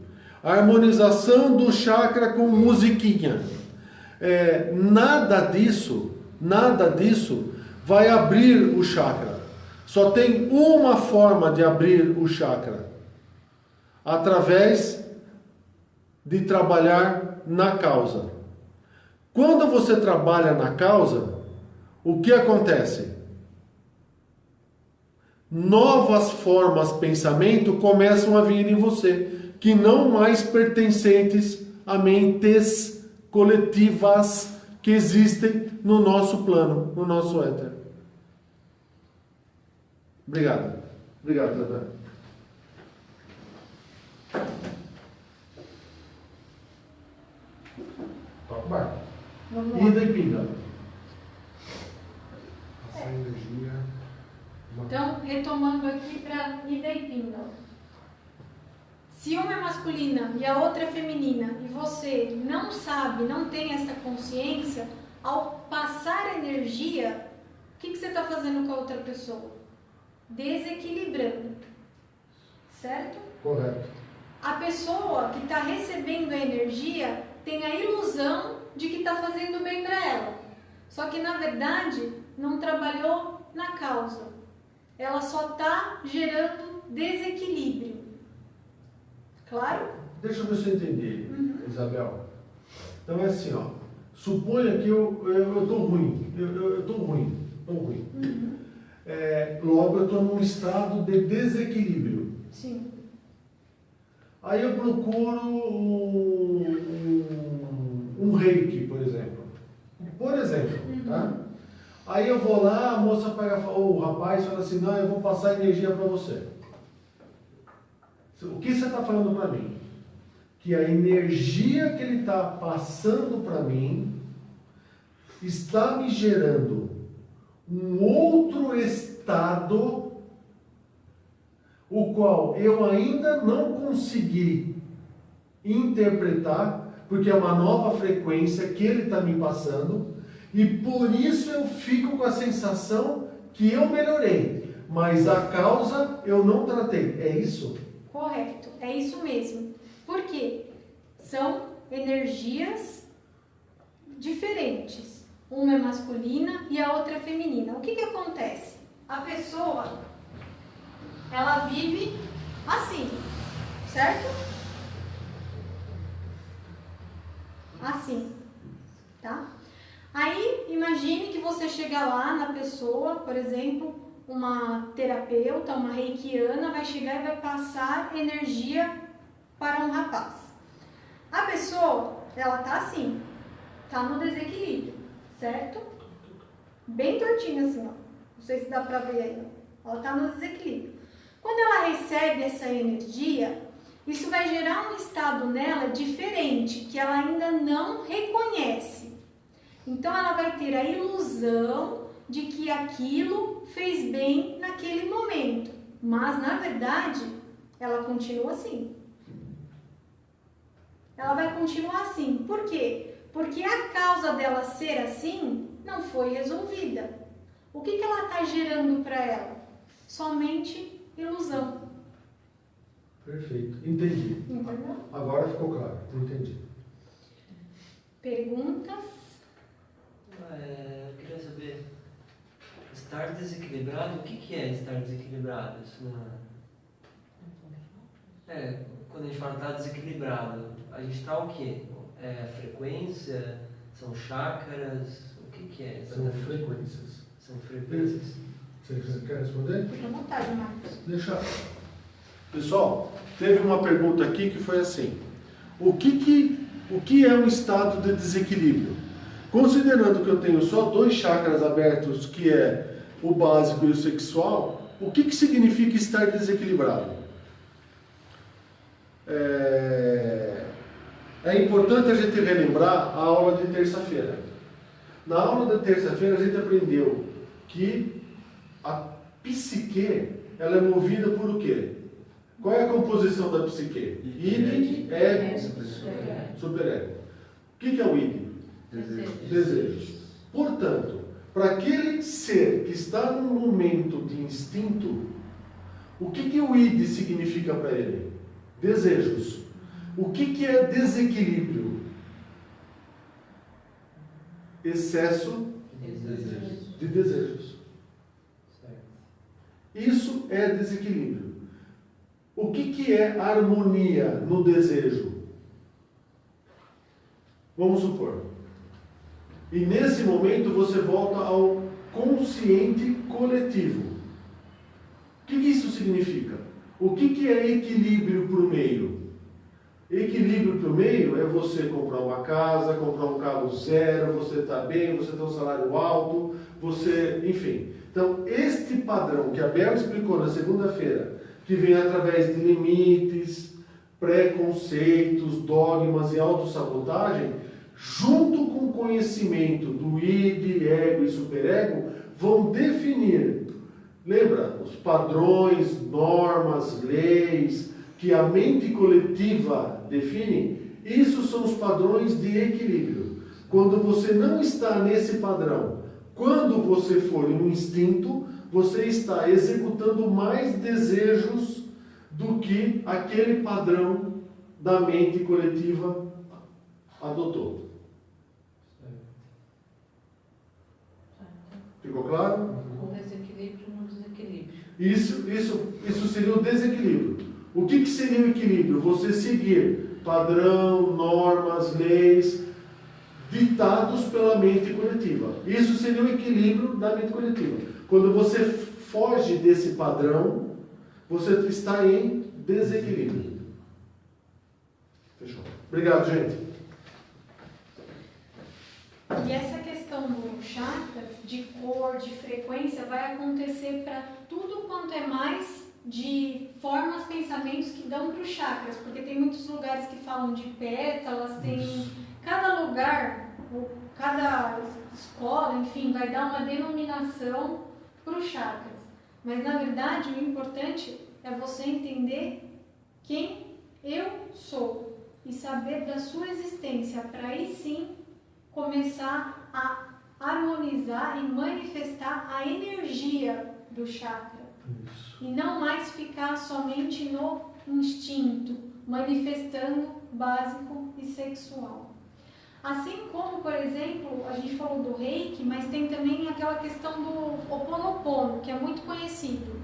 [SPEAKER 1] harmonização do chakra com musiquinha. Nada disso vai abrir o chakra. Só tem uma forma de abrir o chakra: através de trabalhar na causa. Quando você trabalha na causa, o que acontece? Novas formas pensamento começam a vir em você, que não mais pertencentes a mentes coletivas que existem no nosso plano, no nosso éter. Obrigado. Obrigado, Zé. Toca o barco.
[SPEAKER 2] Vamos lá.
[SPEAKER 1] Ida e pinga.
[SPEAKER 5] Essa energia.
[SPEAKER 2] Então, retomando aqui para ida e pinga. Se uma é masculina e a outra é feminina, e você não sabe, não tem essa consciência, ao passar energia, o que você está fazendo com a outra pessoa? Desequilibrando. Certo?
[SPEAKER 1] Correto.
[SPEAKER 2] A pessoa que está recebendo a energia tem a ilusão de que está fazendo bem para ela. Só que, na verdade, não trabalhou na causa. Ela só está gerando desequilíbrio. Claro?
[SPEAKER 1] Deixa eu ver se eu entendi, Isabel. Então é assim, ó. Suponha que eu tô ruim. Eu tô ruim. Logo eu estou num estado de desequilíbrio.
[SPEAKER 2] Sim.
[SPEAKER 1] Aí eu procuro um reiki, por exemplo. Tá? Aí eu vou lá, a moça pega, o rapaz fala assim, não, eu vou passar energia para você. O que você está falando para mim? Que a energia que ele está passando para mim está me gerando um outro estado, o qual eu ainda não consegui interpretar, porque é uma nova frequência que ele está me passando, e por isso eu fico com a sensação que eu melhorei, mas a causa eu não tratei. É isso?
[SPEAKER 2] Correto, é isso mesmo. Por quê? São energias diferentes. Uma é masculina e a outra é feminina. O que acontece? A pessoa, ela vive assim, certo? Assim, tá? Aí, imagine que você chega lá na pessoa, por exemplo, uma terapeuta, uma reikiana, vai chegar e vai passar energia para um rapaz. A pessoa, ela tá assim, tá no desequilíbrio, certo? Bem tortinha assim, ó. Não sei se dá pra ver aí, ó. Ela tá no desequilíbrio. Quando ela recebe essa energia, isso vai gerar um estado nela diferente, que ela ainda não reconhece. Então ela vai ter a ilusão de que aquilo fez bem naquele momento, mas na verdade ela continua assim. Ela vai continuar assim. Por quê? Porque a causa dela ser assim não foi resolvida. O que ela está gerando para ela? Somente ilusão.
[SPEAKER 1] Perfeito, entendi.
[SPEAKER 2] Entendeu?
[SPEAKER 1] Agora ficou claro, entendi.
[SPEAKER 2] Perguntas?
[SPEAKER 4] Eu queria saber, estar desequilibrado, o que é estar desequilibrado? Isso quando a gente fala estar desequilibrado, a gente está o quê? Frequência? São chakras? O que é exatamente?
[SPEAKER 1] São frequências.
[SPEAKER 4] São frequências.
[SPEAKER 1] Você quer responder?
[SPEAKER 2] Fica à vontade, Marcos.
[SPEAKER 1] Deixa. Pessoal, teve uma pergunta aqui que foi assim: o que é um estado de desequilíbrio? Considerando que eu tenho só 2 chakras abertos, que é o básico e o sexual, o que significa estar desequilibrado? É importante a gente relembrar a aula de terça-feira. Na aula de terça-feira a gente aprendeu que a psique, ela é movida por o quê? Qual é a composição da psique? Id, ego, superego. O que é o id? Desejos. Portanto, para aquele ser que está num momento de instinto, o que o id significa para ele? Desejos. O que é desequilíbrio? Excesso de desejos. Isso é desequilíbrio. O que é harmonia no desejo? Vamos supor. E nesse momento você volta ao consciente coletivo. O que isso significa? O que é equilíbrio para o meio? Equilíbrio para o meio é você comprar uma casa, comprar um carro zero, você está bem, você tem um salário alto, enfim. Então, este padrão que a Bel explicou na segunda-feira, que vem através de limites, preconceitos, dogmas e autossabotagem, junto com o conhecimento do id, ego e superego, vão definir, lembra, os padrões, normas, leis, que a mente coletiva define. Isso são os padrões de equilíbrio. Quando você não está nesse padrão, quando você for em um instinto, você está executando mais desejos do que aquele padrão da mente coletiva adotou. Ficou claro?
[SPEAKER 3] O desequilíbrio no desequilíbrio.
[SPEAKER 1] Isso seria o desequilíbrio. O que seria o equilíbrio? Você seguir padrão, normas, leis ditados pela mente coletiva. Isso seria o equilíbrio da mente coletiva. Quando você foge desse padrão, você está em desequilíbrio. Fechou. Obrigado, gente.
[SPEAKER 2] E essa questão do chakra, de cor, de frequência, vai acontecer para tudo quanto é mais de formas, pensamentos que dão para os chakras, porque tem muitos lugares que falam de pétalas, tem cada lugar, cada escola, enfim, vai dar uma denominação para os chakras. Mas na verdade o importante é você entender quem eu sou e saber da sua existência, para aí sim começar a harmonizar e manifestar a energia do chakra. E não mais ficar somente no instinto, manifestando básico e sexual. Assim como, por exemplo, a gente falou do reiki, mas tem também aquela questão do Ho'oponopono, que é muito conhecido.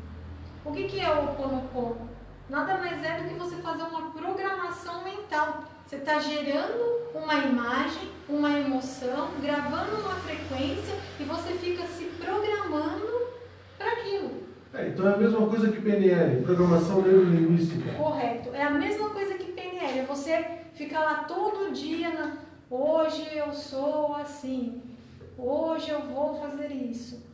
[SPEAKER 2] O que é o Ho'oponopono? Nada mais é do que você fazer uma programação mental. Você está gerando uma imagem, uma emoção, gravando uma frequência e você fica se programando para aquilo.
[SPEAKER 1] Então é a mesma coisa que PNL, Programação Neurolinguística.
[SPEAKER 2] Correto. É a mesma coisa que PNL. É você ficar lá todo dia, hoje eu sou assim, hoje eu vou fazer isso.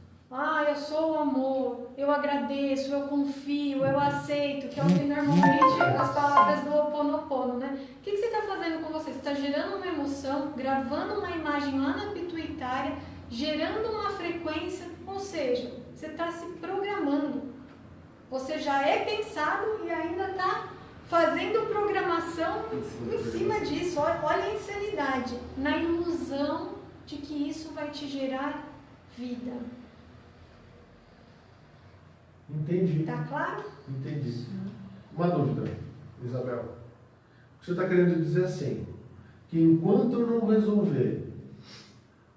[SPEAKER 2] Eu sou o amor, eu agradeço, eu confio, eu aceito, que é o que normalmente as palavras do Ho'oponopono, né? O que você está fazendo com você? Você está gerando uma emoção, gravando uma imagem lá na pituitária, gerando uma frequência, ou seja, você está se programando. Você já é pensado e ainda está fazendo programação em cima disso. Olha a insanidade, na ilusão de que isso vai te gerar vida.
[SPEAKER 1] Entendi.
[SPEAKER 2] Tá claro?
[SPEAKER 1] Entendi. Uma dúvida, Isabel. Você está querendo dizer assim, que enquanto eu não resolver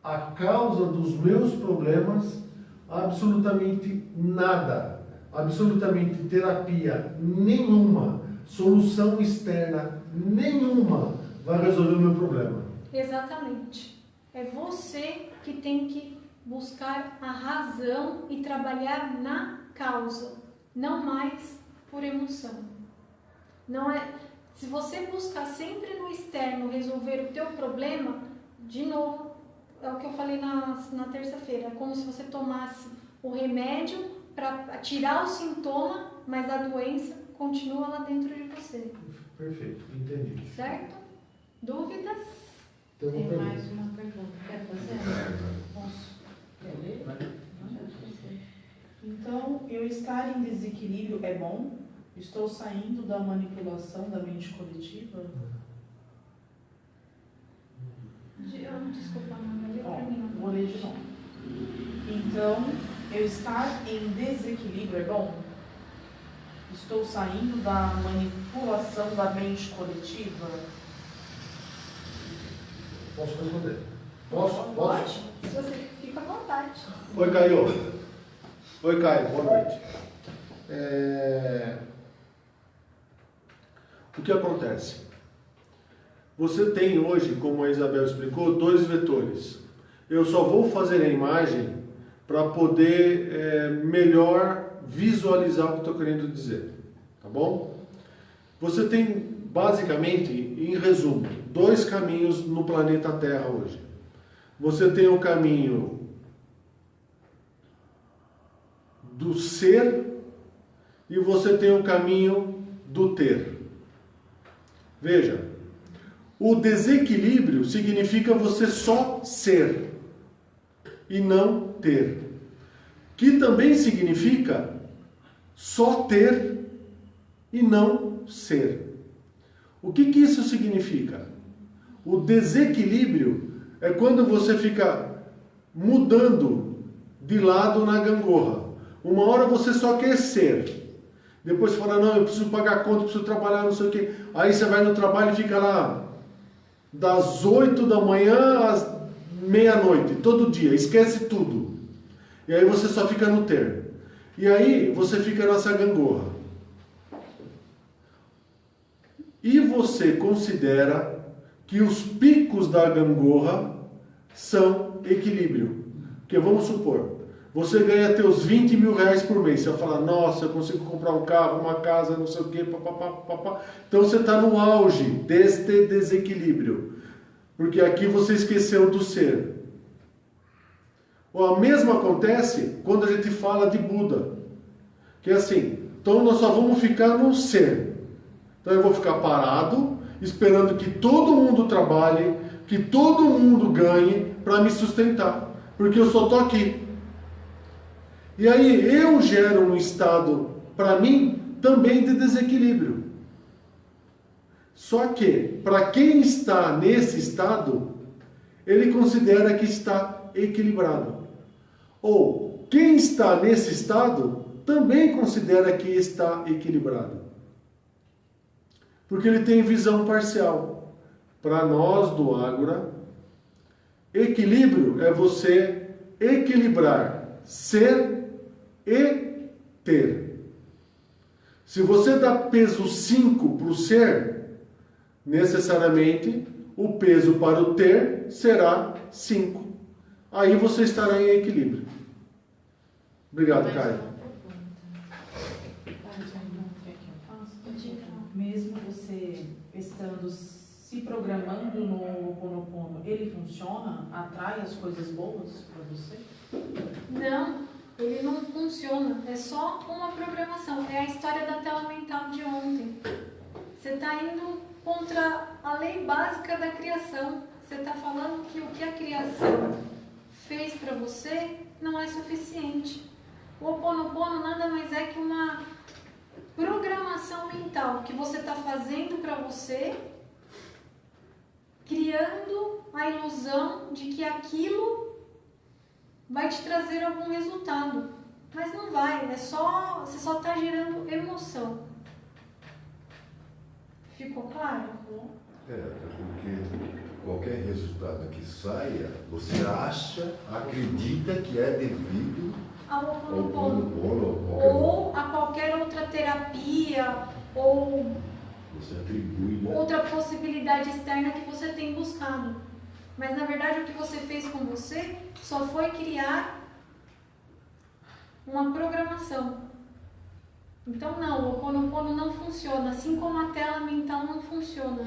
[SPEAKER 1] a causa dos meus problemas, absolutamente nada, absolutamente terapia nenhuma, solução externa nenhuma vai resolver o meu problema.
[SPEAKER 2] Exatamente. É você que tem que buscar a razão e trabalhar na causa, não mais por emoção. Não é, se você buscar sempre no externo resolver o teu problema, de novo, é o que eu falei na terça-feira, é como se você tomasse o remédio para tirar o sintoma, mas a doença continua lá dentro de você.
[SPEAKER 1] Perfeito, entendi.
[SPEAKER 2] Certo? Dúvidas?
[SPEAKER 3] Tem mais uma pergunta. Quer fazer? Posso? Quer ler? Então, eu estar em desequilíbrio é bom? Estou saindo da manipulação da mente coletiva?
[SPEAKER 2] Desculpa, não leu para mim.
[SPEAKER 3] Vou ler de novo. Então, eu estar em desequilíbrio é bom? Estou saindo da manipulação da mente coletiva?
[SPEAKER 1] Posso responder? Posso?
[SPEAKER 2] Pode? Se você fica à vontade.
[SPEAKER 1] Oi, Caio. Oi, Caio. Boa noite. O que acontece? Você tem hoje, como a Isabel explicou, 2 vetores. Eu só vou fazer a imagem para poder melhor visualizar o que estou querendo dizer. Tá bom? Você tem, basicamente, em resumo, 2 caminhos no planeta Terra hoje. Você tem o caminho do ser e você tem o caminho do ter. Veja, o desequilíbrio significa você só ser e não ter, que também significa só ter e não ser. O que isso significa? O desequilíbrio é quando você fica mudando de lado na gangorra. Uma hora você só quer ser. Depois você fala, não, eu preciso pagar conta, eu preciso trabalhar, não sei o quê. Aí você vai no trabalho e fica lá das 8 da manhã às meia-noite, todo dia. Esquece tudo. E aí você só fica no ter. E aí você fica nessa gangorra. E você considera que os picos da gangorra são equilíbrio. Porque vamos supor, você ganha teus 20 mil reais por mês. Você vai falar, nossa, eu consigo comprar um carro, uma casa, não sei o quê, papapá. Então você está no auge deste desequilíbrio. Porque aqui você esqueceu do ser. O mesmo acontece quando a gente fala de Buda. Que é assim, então nós só vamos ficar no ser. Então eu vou ficar parado, esperando que todo mundo trabalhe, que todo mundo ganhe para me sustentar. Porque eu só estou aqui. E aí eu gero um estado, para mim, também de desequilíbrio. Só que, para quem está nesse estado, ele considera que está equilibrado. Ou, quem está nesse estado, também considera que está equilibrado. Porque ele tem visão parcial. Para nós do Ágora, equilíbrio é você equilibrar ser e ter. Se você dá peso 5 para o ser, necessariamente o peso para o ter será 5. Aí você estará em equilíbrio. Obrigado, Caio.
[SPEAKER 3] Mesmo você estando se programando no Ho'oponopono, ele funciona? Atrai as coisas boas para você?
[SPEAKER 2] Não, ele não funciona. É só uma programação. É a história da tela mental de ontem. Você está indo contra a lei básica da criação. Você está falando que o que a criação fez para você não é suficiente. O Ho'oponopono nada mais é que uma programação mental que você está fazendo para você, criando a ilusão de que aquilo vai te trazer algum resultado. Mas não vai, você só está gerando emoção. Ficou claro?
[SPEAKER 6] Porque qualquer resultado que saia, você acredita que é devido
[SPEAKER 2] Ao
[SPEAKER 6] ao
[SPEAKER 2] Ho'oponopono. Ou a qualquer outra terapia, ou
[SPEAKER 6] Você atribui, né?
[SPEAKER 2] outra possibilidade externa que você tem buscado. Mas na verdade o que você fez com você só foi criar uma programação. Então não, o Ho'oponopono não funciona, assim como a tela mental não funciona.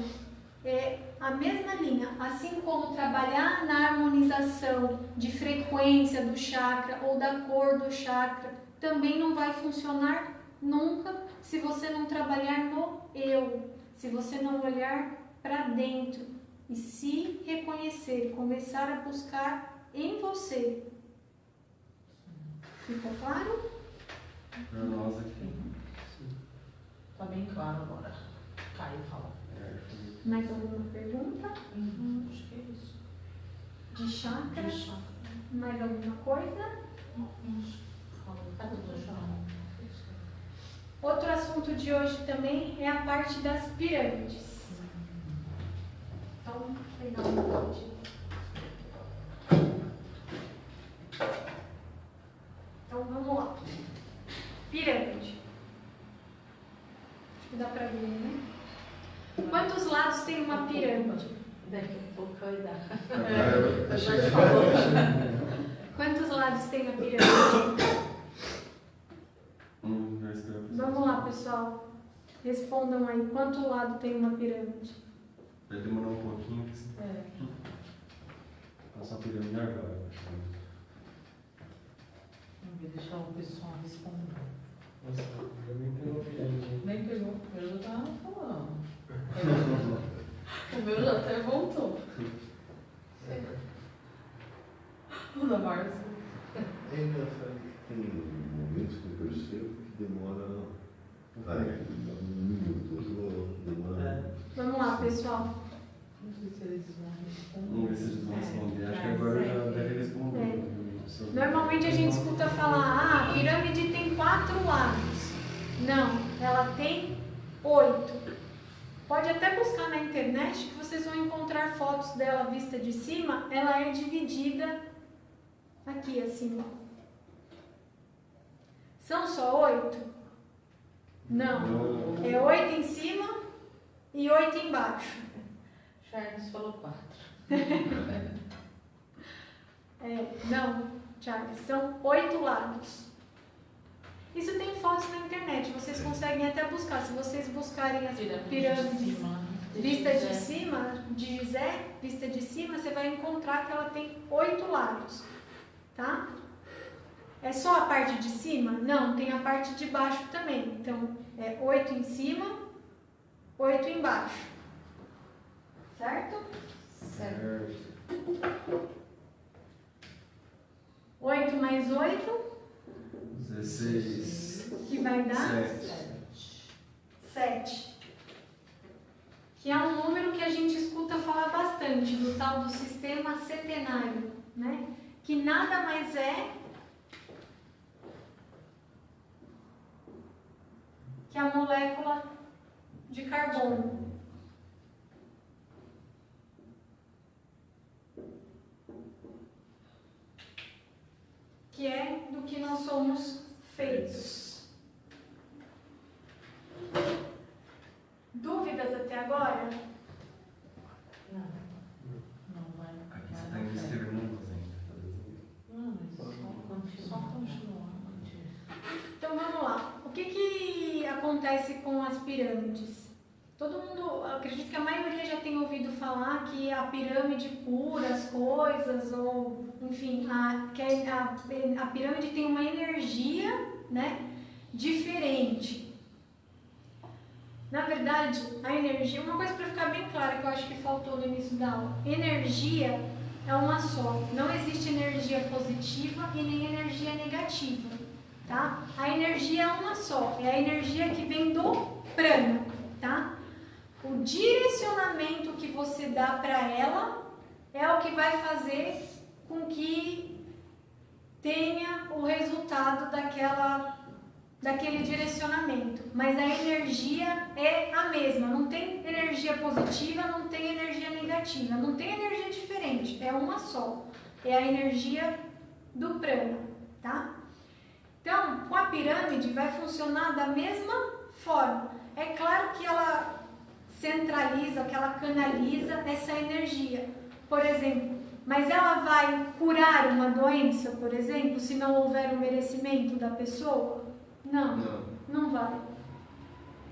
[SPEAKER 2] É a mesma linha, assim como trabalhar na harmonização de frequência do chakra ou da cor do chakra, também não vai funcionar nunca se você não trabalhar no eu, se você não olhar para dentro e se reconhecer, começar a buscar em você. Ficou claro?
[SPEAKER 5] Para nós aqui.
[SPEAKER 3] Tá bem claro agora. Caio fala.
[SPEAKER 2] Mais alguma pergunta?
[SPEAKER 3] Acho que é isso.
[SPEAKER 2] De chakra?
[SPEAKER 3] De chakra.
[SPEAKER 2] Mais alguma coisa?
[SPEAKER 3] Cadê o chakra?
[SPEAKER 2] Outro assunto de hoje também é a parte das pirâmides. Então, vou pegar um pouquinho. Então, vamos lá. Pirâmide. Acho que dá pra ver, né? Quantos lados tem uma pirâmide?
[SPEAKER 7] Daqui a pouco vai dar.
[SPEAKER 2] Quantos lados tem a pirâmide? Vamos lá, pessoal. Respondam aí. Quanto lado tem uma pirâmide?
[SPEAKER 5] Vai demorar um pouquinho que você passar a pirâmide agora.
[SPEAKER 3] Vamos deixar o pessoal responder.
[SPEAKER 4] Nossa, eu nem pegou pirâmide.
[SPEAKER 3] Nem pegou, eu já estava falando. O meu já até voltou. O da Márcia.
[SPEAKER 6] É engraçado que tem momentos que eu percebo que demora um minuto, outro demora.
[SPEAKER 2] Vamos lá, pessoal.
[SPEAKER 3] Não sei se eles vão responder.
[SPEAKER 5] Vamos ver se eles vão responder. Acho que agora já deve responder.
[SPEAKER 2] Normalmente a gente escuta falar, a pirâmide tem 4 lados. Não, ela tem 8. Pode até buscar na internet que vocês vão encontrar fotos dela vista de cima. Ela é dividida aqui assim, ó. São só 8? Não. É 8 em cima e 8 embaixo.
[SPEAKER 7] Charles falou 4.
[SPEAKER 2] Não, Charles, são 8 lados. Isso tem fotos na internet, vocês conseguem até buscar. Se vocês buscarem as pirâmides vista de cima, de Gizé, vista de cima, você vai encontrar que ela tem 8 lados, tá? É só a parte de cima? Não, tem a parte de baixo também. Então, é 8 em cima, 8 embaixo. Certo?
[SPEAKER 7] Certo.
[SPEAKER 2] 8 mais 8,
[SPEAKER 5] 16.
[SPEAKER 2] que vai dar 7. Que é um número que a gente escuta falar bastante, do tal do sistema setenário, né? Que nada mais é que a molécula de carbono. Que é do que nós somos feitos. Dúvidas até agora?
[SPEAKER 3] Não. Não vai.
[SPEAKER 5] Aqui você está escrevendo ainda.
[SPEAKER 3] Não, mas só continuar.
[SPEAKER 2] Então vamos lá. O que acontece com as pirâmides? Todo mundo, acredito que a maioria já tem ouvido falar que a pirâmide cura as coisas, ou enfim, a pirâmide tem uma energia, né, diferente. Na verdade, a energia, uma coisa para ficar bem clara que eu acho que faltou no início da aula: energia é uma só. Não existe energia positiva e nem energia negativa, tá? A energia é uma só, é a energia que vem do prana, tá? O direcionamento que você dá para ela é o que vai fazer com que tenha o resultado daquele direcionamento. Mas a energia é a mesma, não tem energia positiva, não tem energia negativa, não tem energia diferente, é uma só. É a energia do prana, tá? Então, com a pirâmide vai funcionar da mesma forma. É claro que ela centraliza, que ela canaliza essa energia, por exemplo, mas ela vai curar uma doença, por exemplo, se não houver o merecimento da pessoa? Não vai,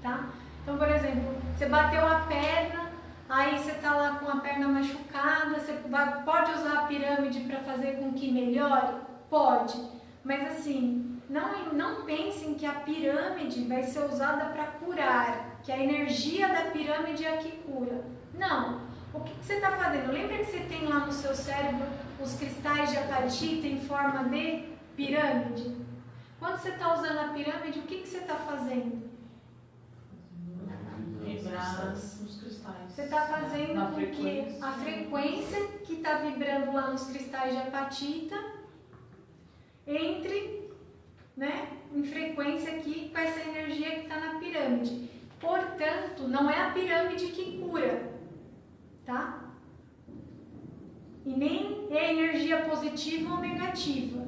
[SPEAKER 2] tá? Então, por exemplo, você bateu a perna, aí você está lá com a perna machucada, você pode usar a pirâmide para fazer com que melhore? Pode, mas assim, não pensem que a pirâmide vai ser usada para curar, que a energia da pirâmide é a que cura. Não. O que você está fazendo? Lembra que você tem lá no seu cérebro os cristais de apatita em forma de pirâmide? Quando você está usando a pirâmide, o que você está fazendo?
[SPEAKER 3] Vibrar nos cristais.
[SPEAKER 2] Você está fazendo com que a frequência que está vibrando lá nos cristais de apatita entre, né, em frequência aqui com essa energia que está na pirâmide. Portanto, não é a pirâmide que cura, tá? E nem é energia positiva ou negativa.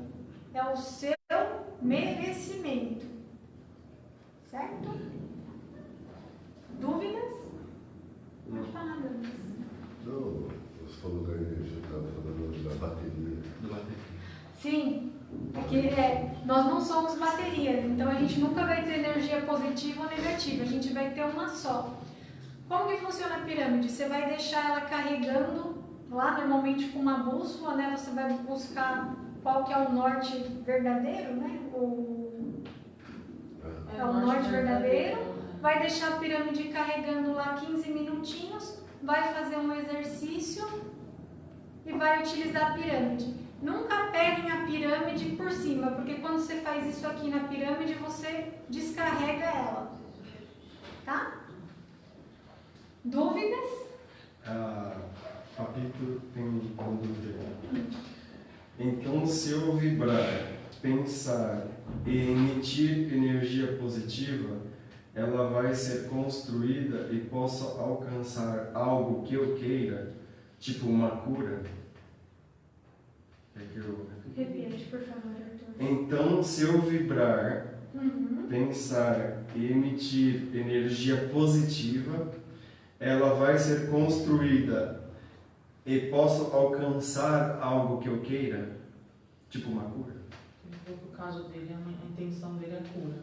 [SPEAKER 2] É o seu merecimento. Certo? Dúvidas? Pode falar, Douglas.
[SPEAKER 6] Não, você falou da energia, estava falando da bateria.
[SPEAKER 2] Sim, nós não somos baterias, então a gente nunca vai ter energia positiva ou negativa, a gente vai ter uma só. Como que funciona a pirâmide? Você vai deixar ela carregando lá, normalmente com uma bússola, né? Você vai buscar qual que é o norte verdadeiro, né? É o norte verdadeiro. Vai deixar a pirâmide carregando lá 15 minutinhos, vai fazer um exercício e vai utilizar a pirâmide. Nunca peguem a pirâmide por cima, porque quando você faz isso aqui na pirâmide, você descarrega ela. Tá? Dúvidas?
[SPEAKER 5] Papito tem uma dúvida. Então, se eu vibrar, pensar e emitir energia positiva, ela vai ser construída e posso alcançar algo que eu queira, tipo uma cura?
[SPEAKER 2] Repete, por favor, Arthur.
[SPEAKER 5] Então, se eu vibrar, pensar e emitir energia positiva, ela vai ser construída e posso alcançar algo que eu queira, tipo uma cura.
[SPEAKER 3] No caso dele, a intenção dele é cura.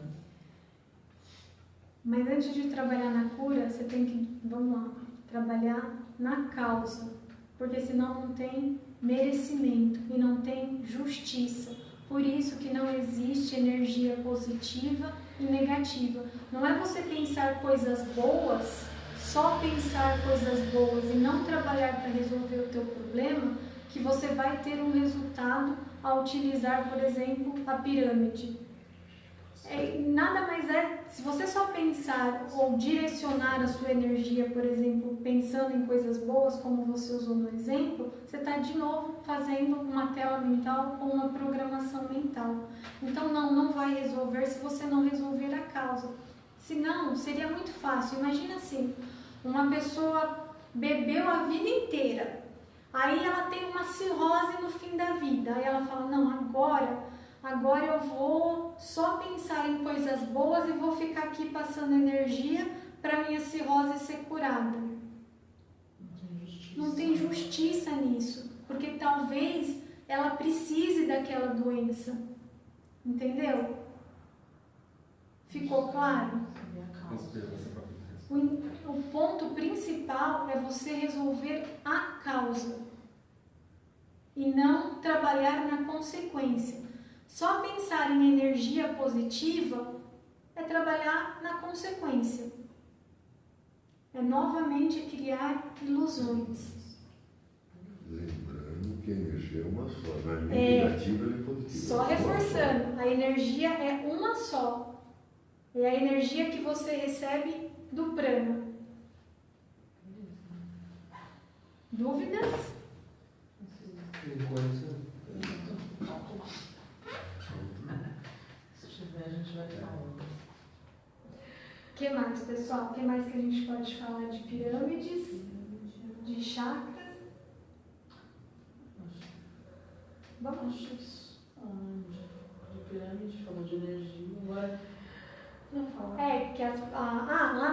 [SPEAKER 2] Mas antes de trabalhar na cura, você tem que, vamos lá, trabalhar na causa. Porque senão não tem merecimento e não tem justiça. Por isso que não existe energia positiva e negativa. Não é você pensar coisas boas, só pensar coisas boas e não trabalhar para resolver o teu problema, que você vai ter um resultado ao utilizar, por exemplo, a pirâmide. Nada mais é, se você só pensar ou direcionar a sua energia, por exemplo, pensando em coisas boas, como você usou no exemplo, você está de novo fazendo uma tela mental ou uma programação mental. Então não vai resolver se você não resolver a causa. Senão, seria muito fácil. Imagina assim, uma pessoa bebeu a vida inteira, aí ela tem uma cirrose no fim da vida, aí ela fala, não, agora eu vou só pensar em coisas boas e vou ficar aqui passando energia para minha cirrose ser curada. Não tem justiça nisso, porque talvez ela precise daquela doença. Entendeu? Ficou claro? O ponto principal é você resolver a causa e não trabalhar na consequência. Só pensar em energia positiva é trabalhar na consequência. É novamente criar ilusões.
[SPEAKER 6] Lembrando que a energia é uma só, não é nem negativa nem positiva.
[SPEAKER 2] Só reforçando, a energia é uma só. É a energia que você recebe do prana. Dúvidas?
[SPEAKER 3] Se tiver, a gente vai falando.
[SPEAKER 2] O que mais, pessoal? O que mais que a gente pode falar de pirâmides? De chakras? Vamos.
[SPEAKER 3] Acho isso. De pirâmide, falou de energia, agora não fala.
[SPEAKER 2] Que lá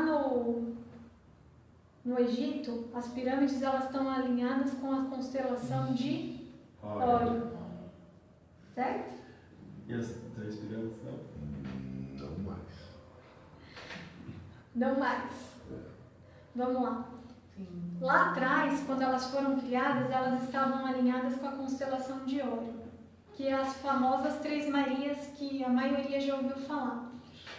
[SPEAKER 2] no Egito, as pirâmides elas estão alinhadas com a constelação de Órion. Certo?
[SPEAKER 5] E as 3 pirâmides não?
[SPEAKER 6] Não mais.
[SPEAKER 2] Não mais. Vamos lá.
[SPEAKER 3] Sim.
[SPEAKER 2] Lá atrás, quando elas foram criadas, elas estavam alinhadas com a constelação de Órion, que é as famosas 3 Marias que a maioria já ouviu falar.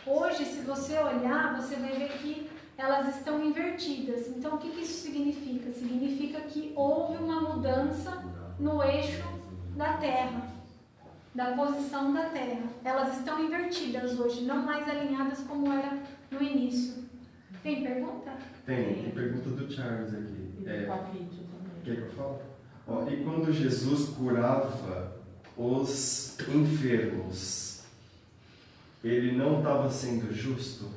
[SPEAKER 2] Hoje, se você olhar, você vai ver que elas estão invertidas. Então, o que isso significa? Significa que houve uma mudança no eixo da Terra, da posição da Terra. Elas estão invertidas hoje, não mais alinhadas como era no início. Tem pergunta?
[SPEAKER 5] Tem pergunta do Charles aqui.
[SPEAKER 3] E do Papito também.
[SPEAKER 5] Quer que eu fale? E quando Jesus curava os enfermos, ele não estava sendo justo?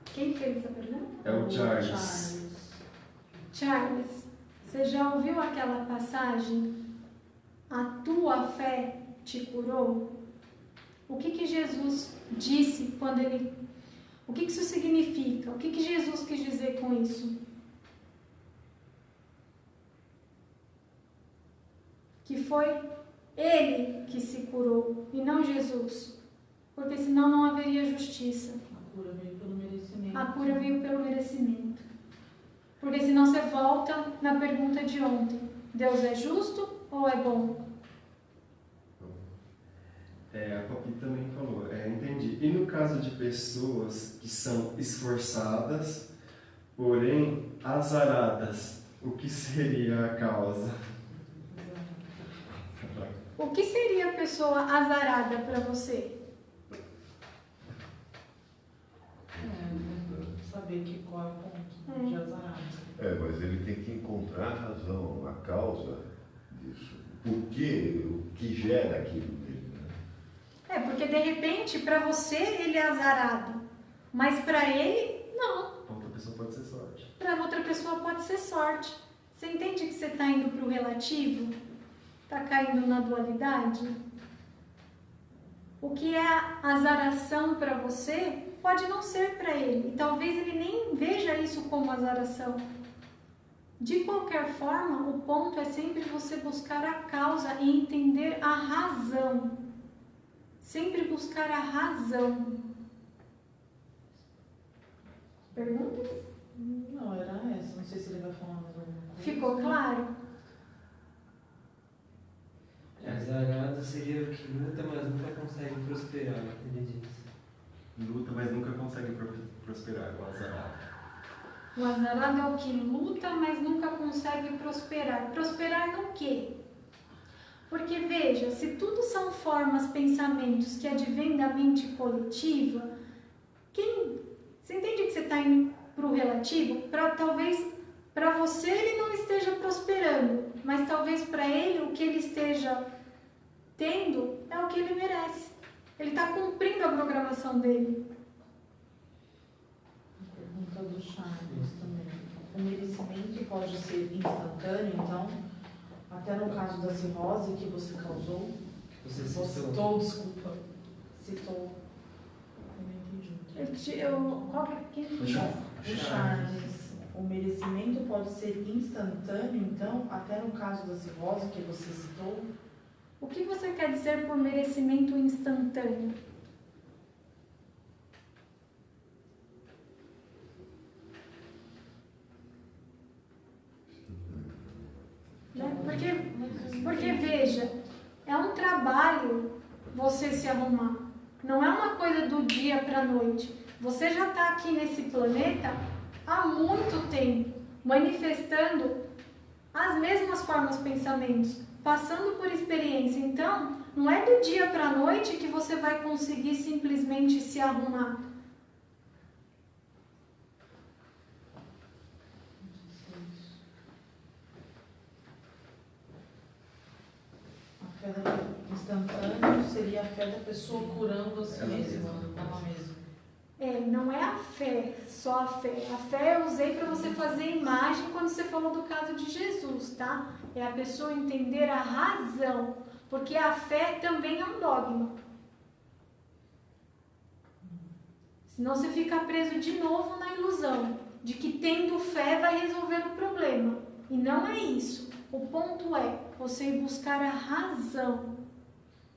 [SPEAKER 2] Quem fez essa pergunta?
[SPEAKER 5] É o Charles.
[SPEAKER 2] Charles, você já ouviu aquela passagem? A tua fé te curou? O que Jesus disse quando ele... O que isso significa? O que Jesus quis dizer com isso? Que foi ele que se curou e não Jesus. Porque senão não haveria justiça.
[SPEAKER 3] A cura veio pelo merecimento.
[SPEAKER 2] A cura veio pelo merecimento. Porque senão você volta na pergunta de ontem. Deus é justo ou é bom?
[SPEAKER 5] A Papi também falou, entendi. E no caso de pessoas que são esforçadas, porém azaradas, o que seria a causa?
[SPEAKER 2] O que seria a pessoa azarada para você?
[SPEAKER 3] Saber qual é o ponto de azarado.
[SPEAKER 6] Mas ele tem que encontrar a razão, a causa disso. O que gera aquilo nele, né?
[SPEAKER 2] Porque de repente para você ele é azarado, mas para ele não.
[SPEAKER 5] Outra pessoa pode ser sorte.
[SPEAKER 2] Para outra pessoa pode ser sorte. Você entende que você está indo para o relativo? Está caindo na dualidade? o que é azaração para você pode não ser para ele. E talvez ele nem veja isso como azaração. De qualquer forma, o ponto é sempre você buscar a causa e entender a razão. Sempre buscar a razão. Perguntas?
[SPEAKER 3] Não, era essa. Não sei se ele vai falar mais alguma coisa.
[SPEAKER 2] Ficou claro?
[SPEAKER 4] Azarado seria o que luta, mas nunca consegue prosperar, ele diz.
[SPEAKER 5] Luta, mas nunca consegue prosperar, o azarado.
[SPEAKER 2] O azarado é o que luta, mas nunca consegue prosperar. Prosperar no quê? Porque veja, se tudo são formas, pensamentos que advêm da mente coletiva, você entende que você está indo para o relativo? Talvez para você ele não esteja prosperando, mas talvez para ele o que ele esteja tendo é o que ele merece. Ele está cumprindo a programação dele.
[SPEAKER 3] Pergunta do Charles também. O merecimento pode ser instantâneo, então, até no caso da cirrose que você causou,
[SPEAKER 4] Você
[SPEAKER 3] citou, desculpa, citou, eu não entendi.
[SPEAKER 2] Quem?
[SPEAKER 3] O Charles, o merecimento pode ser instantâneo, então, até no caso da cirrose que você citou?
[SPEAKER 2] O que você quer dizer por merecimento instantâneo? Né? Porque veja, é um trabalho você se arrumar. Não é uma coisa do dia para a noite. Você já está aqui nesse planeta há muito tempo, manifestando as mesmas formas, pensamentos, passando por experiência. Então, não é do dia para a noite que você vai conseguir simplesmente se arrumar.
[SPEAKER 3] A fé instantânea seria a fé da pessoa curando a si mesma, ela mesma.
[SPEAKER 2] Não é a fé, só a fé. A fé eu usei para você fazer imagem quando você falou do caso de Jesus, tá? É a pessoa entender a razão, porque a fé também é um dogma. Senão você fica preso de novo na ilusão de que tendo fé vai resolver o problema. E não é isso. O ponto é você ir buscar a razão,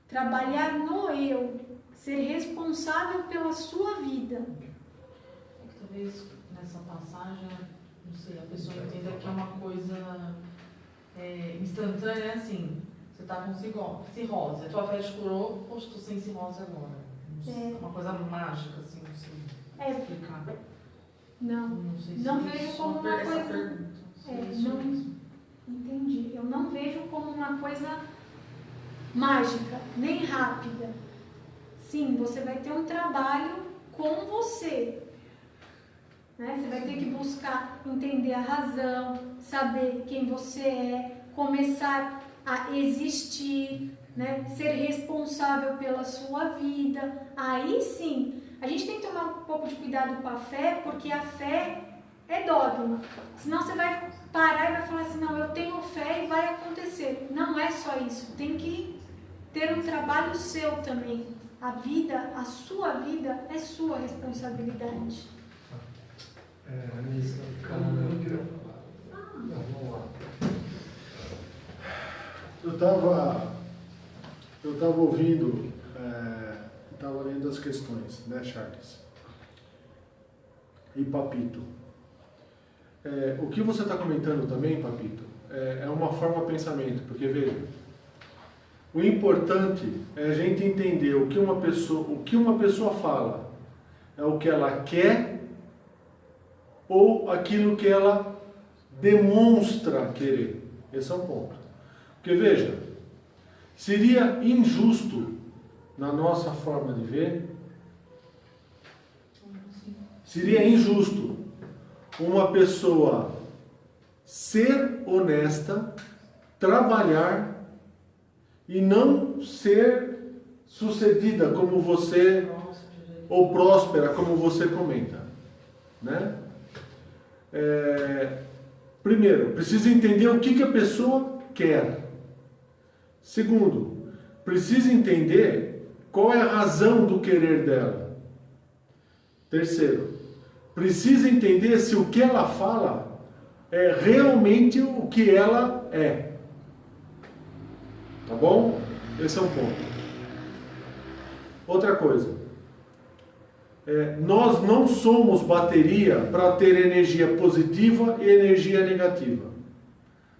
[SPEAKER 2] trabalhar no eu, ser responsável pela sua vida.
[SPEAKER 3] Talvez nessa passagem, não sei, a pessoa entenda que é uma coisa instantânea, assim, você está com cirrose, a tua fé te curou, poxa, estou sem cirrose agora. Uma coisa mágica, assim, não sei explicar.
[SPEAKER 2] Não
[SPEAKER 3] sei se
[SPEAKER 2] não vejo como uma coisa...
[SPEAKER 3] pergunta.
[SPEAKER 2] Entendi. Eu não vejo como uma coisa mágica, nem rápida. Sim, você vai ter um trabalho com você. Né? Você vai ter que buscar entender a razão, saber quem você é, começar a existir, né? Ser responsável pela sua vida. Aí sim, a gente tem que tomar um pouco de cuidado com a fé, porque a fé é dogma. Senão você vai parar e vai falar assim, não, eu tenho fé e vai acontecer. Não é só isso. Tem que ter um trabalho seu também. A vida, a sua vida é sua responsabilidade.
[SPEAKER 1] Vamos lá. Eu estava ouvindo, estava lendo as questões, né, Charles? E Papito. O que você está comentando também, Papito, é uma forma de pensamento, porque veja, o importante é a gente entender o que uma pessoa fala é o que ela quer ou aquilo que ela demonstra querer. Esse é o ponto. Porque veja, seria injusto na nossa forma de ver, seria injusto uma pessoa ser honesta, trabalhar e não ser sucedida como você, ou próspera como você comenta, né? Primeiro, precisa entender o que a pessoa quer. Segundo, precisa entender qual é a razão do querer dela. Terceiro, precisa entender se o que ela fala é realmente o que ela é. Tá bom? Esse é um ponto. Outra coisa. Nós não somos bateria para ter energia positiva e energia negativa.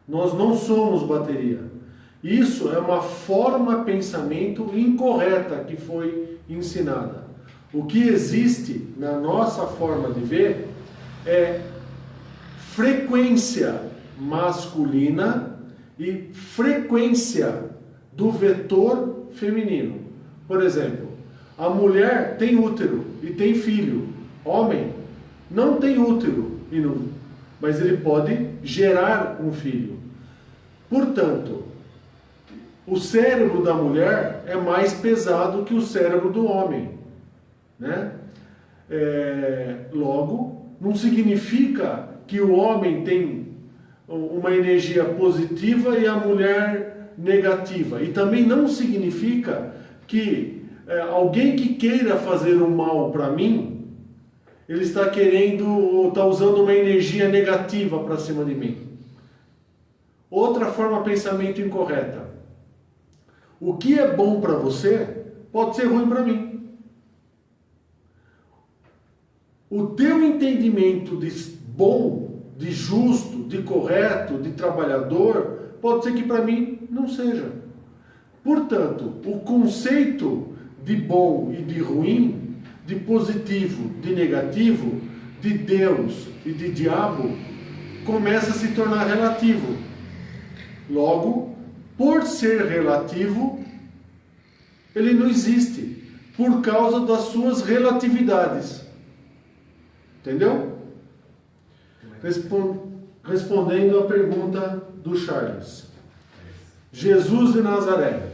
[SPEAKER 1] Nós não somos bateria. Isso é uma forma de pensamento incorreta que foi ensinada. O que existe na nossa forma de ver é frequência masculina e frequência do vetor feminino. Por exemplo, a mulher tem útero e tem filho. Homem não tem útero, mas ele pode gerar um filho. Portanto, o cérebro da mulher é mais pesado que o cérebro do homem, né? Logo, não significa que o homem tem uma energia positiva e a mulher negativa. E também não significa que alguém que queira fazer um mal para mim, ele está querendo ou está usando uma energia negativa para cima de mim. Outra forma de pensamento incorreta. O que é bom para você pode ser ruim para mim. O teu entendimento de bom, de justo, de correto, de trabalhador, pode ser que para mim não seja. Portanto, o conceito de bom e de ruim, de positivo, de negativo, de Deus e de diabo, começa a se tornar relativo. Logo, por ser relativo, ele não existe, por causa das suas relatividades. Entendeu? Respondendo à pergunta do Charles. Jesus de Nazaré.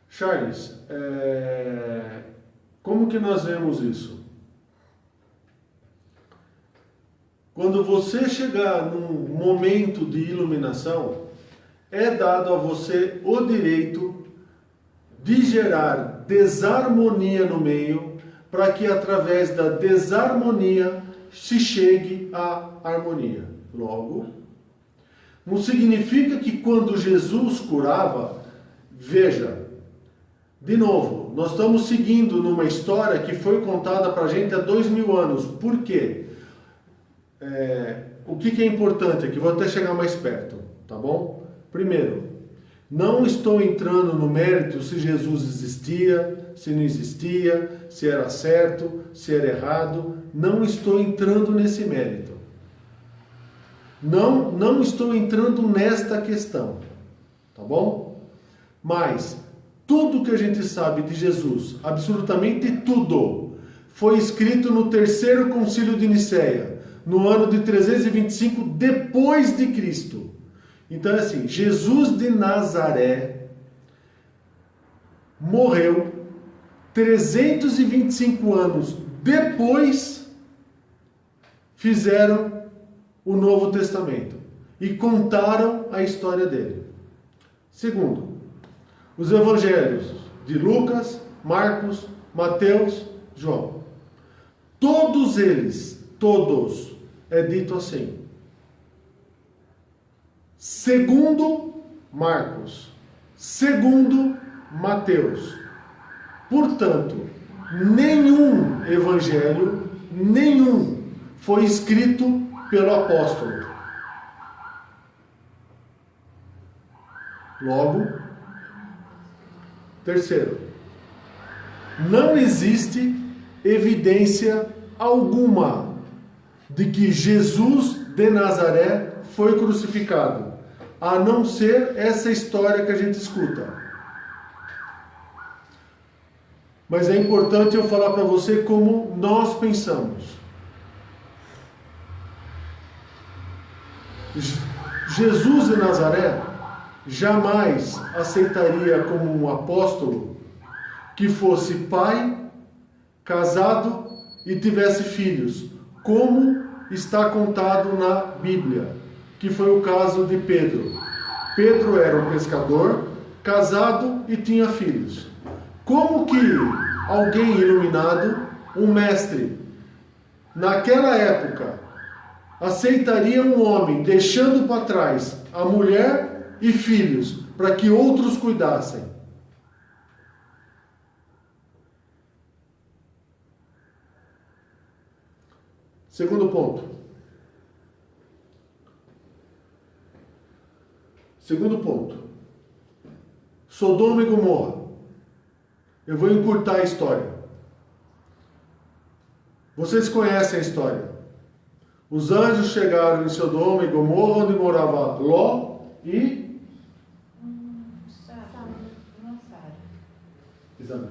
[SPEAKER 1] Charles, como que nós vemos isso? Quando você chegar num momento de iluminação, é dado a você o direito de gerar desarmonia no meio, para que através da desarmonia se chegue à harmonia. Logo, não significa que quando Jesus curava, veja, de novo, nós estamos seguindo numa história que foi contada para a gente há 2000 anos. Por quê? O que é importante aqui? Vou até chegar mais perto, tá bom? Primeiro, não estou entrando no mérito se Jesus existia, se não existia, se era certo, se era errado. Não estou entrando nesse mérito. Não estou entrando nesta questão, tá bom? Mas tudo que a gente sabe de Jesus, absolutamente tudo, foi escrito no terceiro concílio de Nicéia, no ano de 325 depois de Cristo. Então é assim, Jesus de Nazaré morreu 325 anos depois, fizeram o Novo Testamento e contaram a história dele. Segundo, os evangelhos de Lucas, Marcos, Mateus, João. Todos eles, é dito assim. Segundo Marcos, segundo Mateus. Portanto, nenhum evangelho, foi escrito pelo apóstolo. Logo, terceiro, não existe evidência alguma de que Jesus de Nazaré foi crucificado, a não ser essa história que a gente escuta. Mas é importante eu falar para você como nós pensamos. Jesus de Nazaré jamais aceitaria como um apóstolo que fosse pai, casado e tivesse filhos, como está contado na Bíblia, que foi o caso de Pedro. Pedro era um pescador, casado e tinha filhos. Como que alguém iluminado, um mestre, naquela época, aceitaria um homem deixando para trás a mulher e filhos para que outros cuidassem? Segundo ponto. Segundo ponto. Sodoma e Gomorra. Eu vou encurtar a história. Vocês conhecem a história. Os anjos chegaram em Sodoma e Gomorra, onde morava Ló e
[SPEAKER 7] Não sabe.
[SPEAKER 1] Isabel.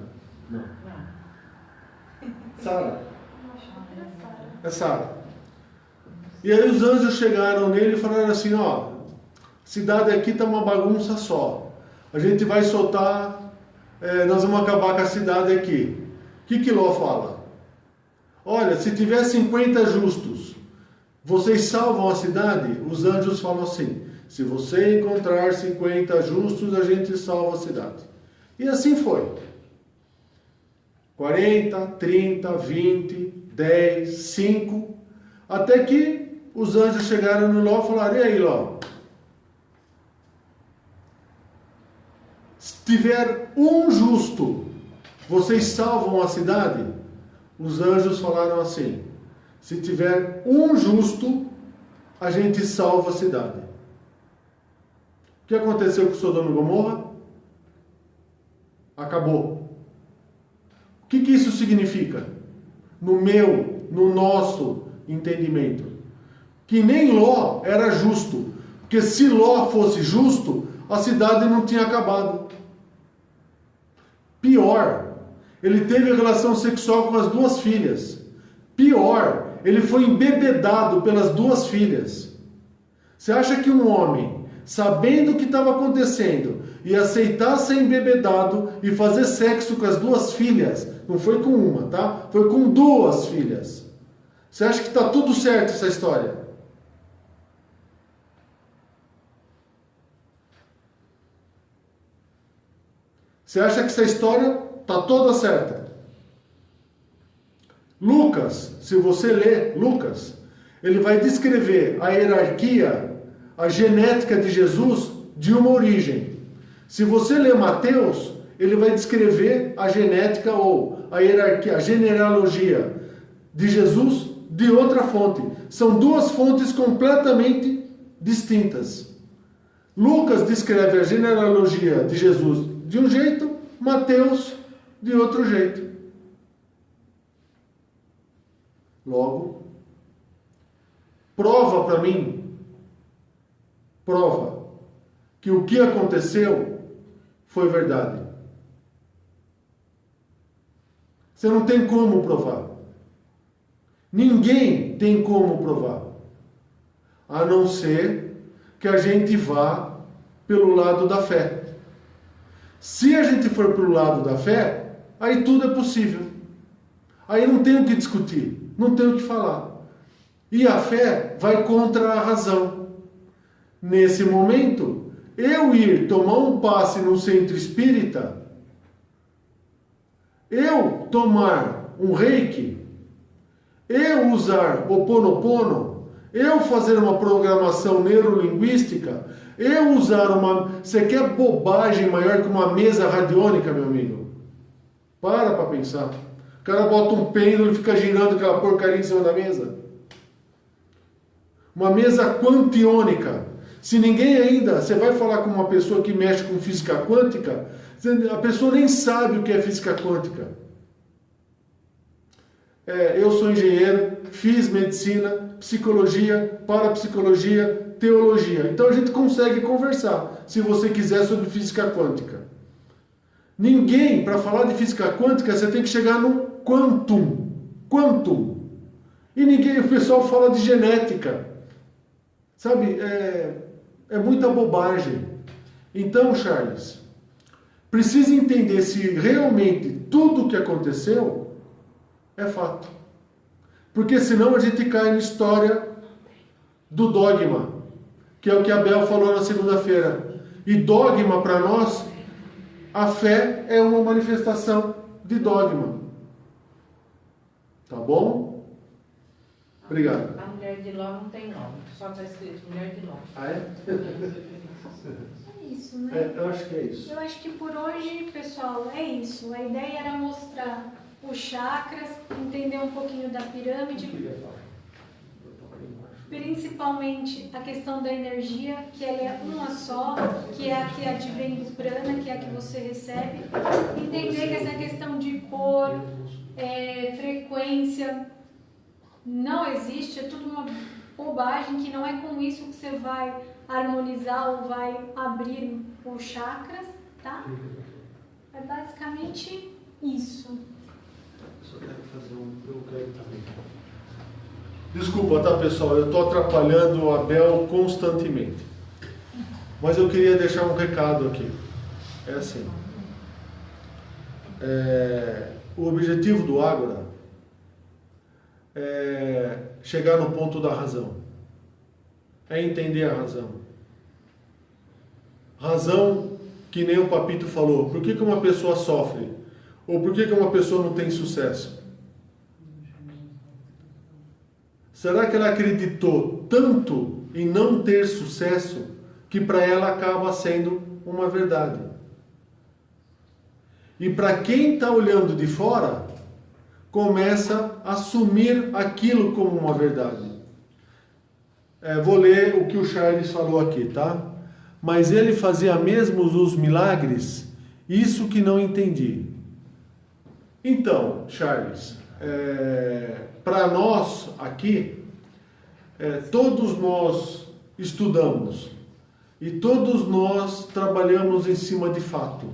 [SPEAKER 1] Não.
[SPEAKER 7] Não.
[SPEAKER 1] Sara. É Sara. E aí os anjos chegaram nele e falaram assim, ó, cidade aqui tá uma bagunça só. A gente vai soltar, nós vamos acabar com a cidade aqui. O que Ló fala? Olha, se tiver 50 justos, vocês salvam a cidade? Os anjos falam assim, se você encontrar 50 justos, a gente salva a cidade. E assim foi. 40, 30, 20, 10, 5, até que os anjos chegaram no Ló e falaram, e aí Ló? Se tiver um justo, vocês salvam a cidade? Os anjos falaram assim, se tiver um justo, a gente salva a cidade. O que aconteceu com Sodoma e Gomorra? Acabou. O que isso significa? No meu, no nosso entendimento. Que nem Ló era justo. Porque se Ló fosse justo, a cidade não tinha acabado. Pior, ele teve relação sexual com as duas filhas. Pior, ele foi embebedado pelas duas filhas. Você acha que um homem, sabendo o que estava acontecendo, ia aceitar ser embebedado e fazer sexo com as duas filhas? Não foi com uma, tá? Foi com duas filhas. Você acha que está tudo certo essa história? Você acha que essa história está toda certa? Lucas, se você ler Lucas, ele vai descrever a hierarquia, a genética de Jesus de uma origem. Se você ler Mateus, ele vai descrever a genética ou a hierarquia, a genealogia de Jesus de outra fonte. São duas fontes completamente distintas. Lucas descreve a genealogia de Jesus de um jeito, Mateus de outro jeito. Logo, prova para mim, prova que o que aconteceu foi verdade. Você não tem como provar. Ninguém tem como provar. A não ser que a gente vá pelo lado da fé. Se a gente for pelo lado da fé, aí tudo é possível. Aí não tem o que discutir, não tem o que falar. E a fé vai contra a razão. Nesse momento, eu ir tomar um passe no centro espírita, eu tomar um reiki, eu usar Ho'oponopono, eu fazer uma programação neurolinguística, eu usar uma... Você quer bobagem maior que uma mesa radiônica, meu amigo? Para pensar. O cara bota um pêndulo e fica girando aquela porcaria em cima da mesa. Uma mesa quantiônica. Se ninguém ainda... Você vai falar com uma pessoa que mexe com física quântica, a pessoa nem sabe o que é física quântica. Eu sou engenheiro, fiz medicina, psicologia, parapsicologia, teologia. Então a gente consegue conversar, se você quiser, sobre física quântica. Ninguém, para falar de física quântica, você tem que chegar no quantum. Quantum. E ninguém, o pessoal fala de genética. Sabe, é muita bobagem. Então, Charles, precisa entender se realmente tudo o que aconteceu é fato. Porque senão a gente cai na história do dogma, que é o que Abel falou na segunda-feira. E dogma para nós, a fé é uma manifestação de dogma. Tá bom? Obrigado.
[SPEAKER 7] A mulher de Ló não tem nome, só está escrito mulher de Ló.
[SPEAKER 1] Ah, é?
[SPEAKER 2] É isso, né?
[SPEAKER 1] É, eu acho que é isso.
[SPEAKER 2] Eu acho que por hoje, pessoal, é isso. A ideia era mostrar os chakras, entender um pouquinho da pirâmide, principalmente a questão da energia, que ela é uma só, que é a que advém do prana, que é a que você recebe. Entender que essa questão de cor, frequência, não existe, é tudo uma bobagem, que não é com isso que você vai harmonizar ou vai abrir os chakras, tá? É basicamente isso.
[SPEAKER 1] Só quero fazer eu quero também. Desculpa, tá, pessoal? Eu estou atrapalhando o Abel constantemente. Mas eu queria deixar um recado aqui. É assim. O objetivo do Ágora é chegar no ponto da razão. É entender a razão. Razão que nem o Papito falou. Por que uma pessoa sofre? Ou por que uma pessoa não tem sucesso? Será que ela acreditou tanto em não ter sucesso que para ela acaba sendo uma verdade? E para quem está olhando de fora, começa a assumir aquilo como uma verdade. Vou ler o que o Charles falou aqui, tá? Mas ele fazia mesmo os milagres, isso que não entendi. Então, Charles, para nós aqui, todos nós estudamos e todos nós trabalhamos em cima de fato.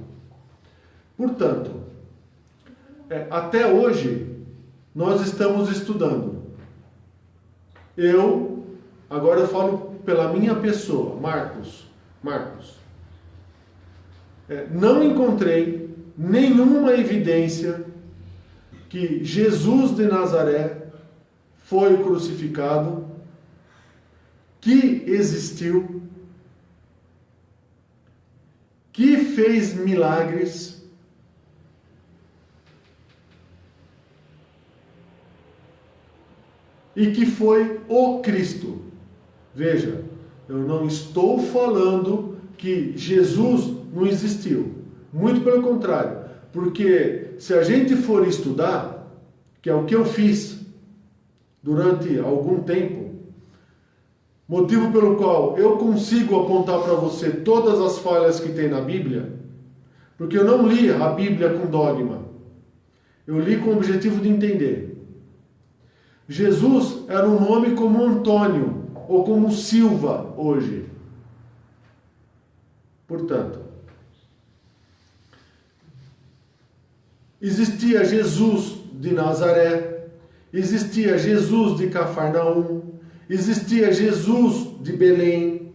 [SPEAKER 1] Portanto, até hoje, nós estamos estudando. Agora eu falo pela minha pessoa, Marcos. Não encontrei nenhuma evidência que Jesus de Nazaré foi crucificado, que existiu, que fez milagres, e que foi o Cristo. Veja, eu não estou falando que Jesus não existiu. Muito pelo contrário. Porque se a gente for estudar, que é o que eu fiz durante algum tempo, motivo pelo qual eu consigo apontar para você todas as falhas que tem na Bíblia, porque eu não li a Bíblia com dogma. Eu li com o objetivo de entender. Jesus era um nome como Antônio ou como Silva hoje. Portanto, existia Jesus de Nazaré, existia Jesus de Cafarnaum, existia Jesus de Belém.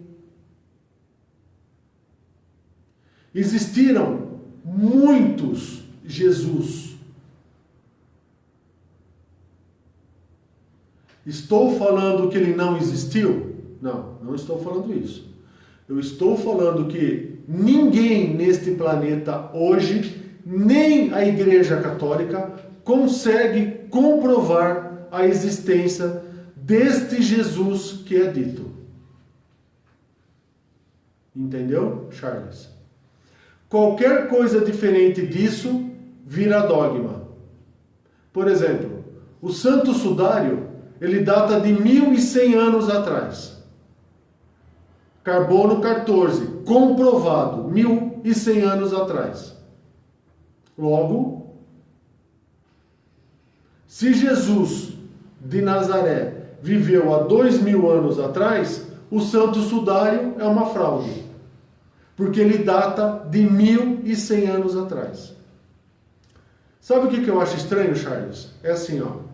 [SPEAKER 1] Existiram muitos Jesus. Estou falando que ele não existiu? Não estou falando isso. Eu estou falando que ninguém neste planeta hoje, nem a Igreja Católica, consegue comprovar a existência deste Jesus que é dito. Entendeu, Charles? Qualquer coisa diferente disso vira dogma. Por exemplo, o Santo Sudário, ele data de 1100 anos atrás. Carbono 14, comprovado, 1100 anos atrás. Logo, se Jesus de Nazaré viveu há 2000 anos atrás, o Santo Sudário é uma fraude. Porque ele data de 1100 anos atrás. Sabe o que eu acho estranho, Charles? É assim, ó.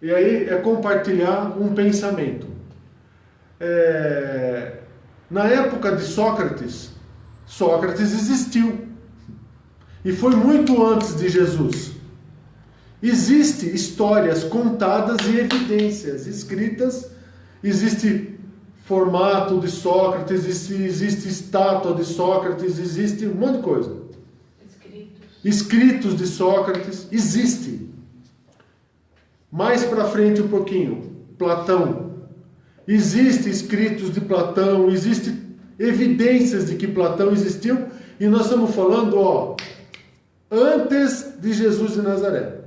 [SPEAKER 1] E aí é compartilhar um pensamento. Na época de Sócrates existiu. E foi muito antes de Jesus. Existem histórias contadas e evidências escritas. Existem formato de Sócrates, existe estátua de Sócrates, existe um monte de coisa. Escritos de Sócrates, existe. Mais para frente um pouquinho, Platão. Existem escritos de Platão, existem evidências de que Platão existiu, e nós estamos falando, antes de Jesus de Nazaré.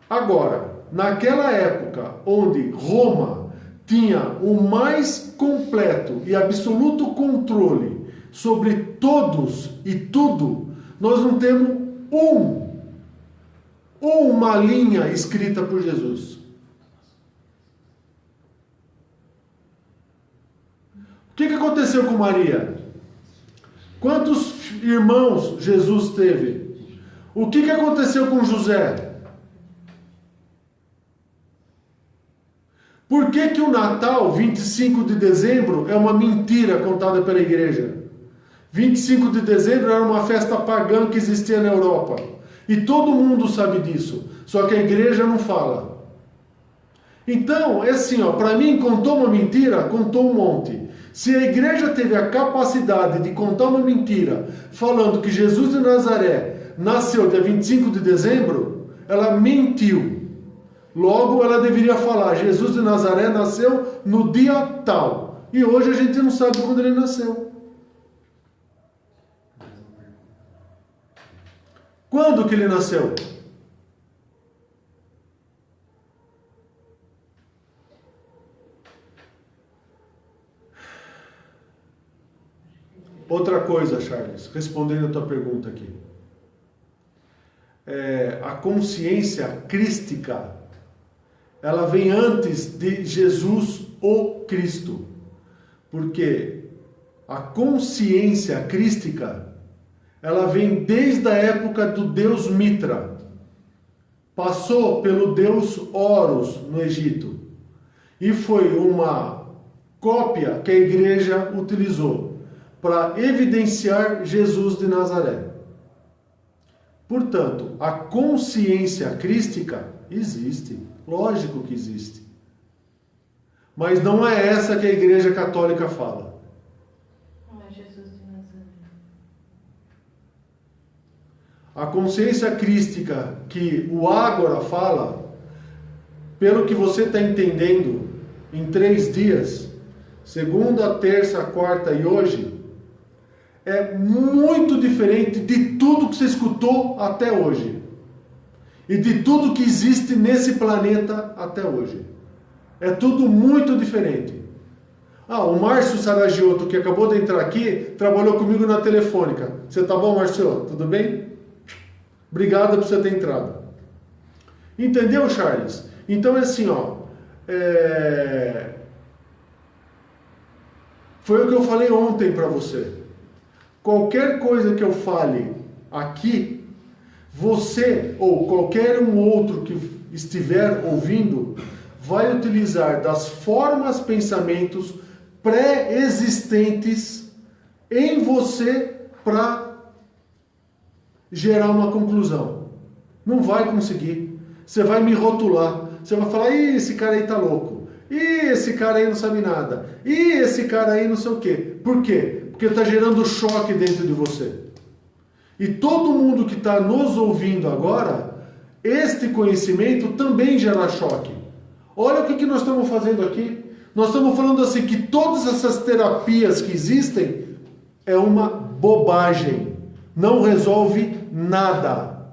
[SPEAKER 1] Agora, naquela época onde Roma tinha o mais completo e absoluto controle sobre todos e tudo, nós não temos uma linha escrita por Jesus. O que aconteceu com Maria? Quantos irmãos Jesus teve? O que aconteceu com José? Por que o Natal, 25 de dezembro, é uma mentira contada pela igreja? 25 de dezembro era uma festa pagã que existia na Europa. E todo mundo sabe disso. Só que a igreja não fala. Então, é assim, para mim, contou uma mentira, contou um monte. Se a igreja teve a capacidade de contar uma mentira, falando que Jesus de Nazaré nasceu dia 25 de dezembro, ela mentiu. Logo, ela deveria falar, Jesus de Nazaré nasceu no dia tal. E hoje a gente não sabe quando ele nasceu. Quando que ele nasceu? Outra coisa, Charles, respondendo a tua pergunta aqui. A consciência crística, ela vem antes de Jesus, o Cristo. Porque a consciência crística, ela vem desde a época do deus Mitra. Passou pelo deus Horus no Egito. E foi uma cópia que a igreja utilizou para evidenciar Jesus de Nazaré. Portanto, a consciência crística existe. Lógico que existe. Mas não é essa que a igreja católica fala.
[SPEAKER 7] Não é Jesus de Nazaré.
[SPEAKER 1] A consciência crística que o Ágora fala, pelo que você está entendendo, em 3 dias, segunda, terça, quarta e hoje, é muito diferente de tudo que você escutou até hoje. E de tudo que existe nesse planeta até hoje. É tudo muito diferente. O Márcio Saragiotto, que acabou de entrar aqui, trabalhou comigo na Telefônica. Você tá bom, Márcio? Tudo bem? Obrigado por você ter entrado. Entendeu, Charles? Então é assim, foi o que eu falei ontem para você. Qualquer coisa que eu fale aqui, você ou qualquer um outro que estiver ouvindo vai utilizar das formas, pensamentos pré-existentes em você para gerar uma conclusão. Não vai conseguir. Você vai me rotular. Você vai falar, esse cara aí tá louco. Esse cara aí não sabe nada. Esse cara aí não sei o quê. Por quê? Porque está gerando choque dentro de você. E todo mundo que está nos ouvindo agora, este conhecimento também gera choque. Olha o que nós estamos fazendo aqui. Nós estamos falando assim que todas essas terapias que existem é uma bobagem. Não resolve nada.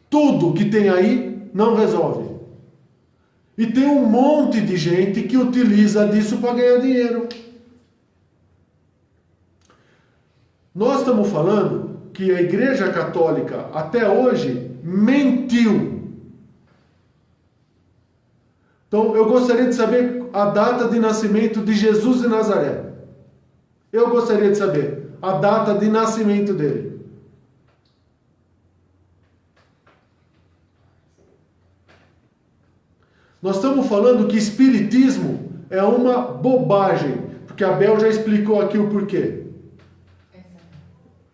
[SPEAKER 1] Tudo que tem aí não resolve. E tem um monte de gente que utiliza disso para ganhar dinheiro. Nós estamos falando que a Igreja Católica até hoje mentiu. Então eu gostaria de saber a data de nascimento de Jesus de Nazaré. Eu gostaria de saber a data de nascimento dele. Nós estamos falando que espiritismo é uma bobagem, porque a Bel já explicou aqui o porquê.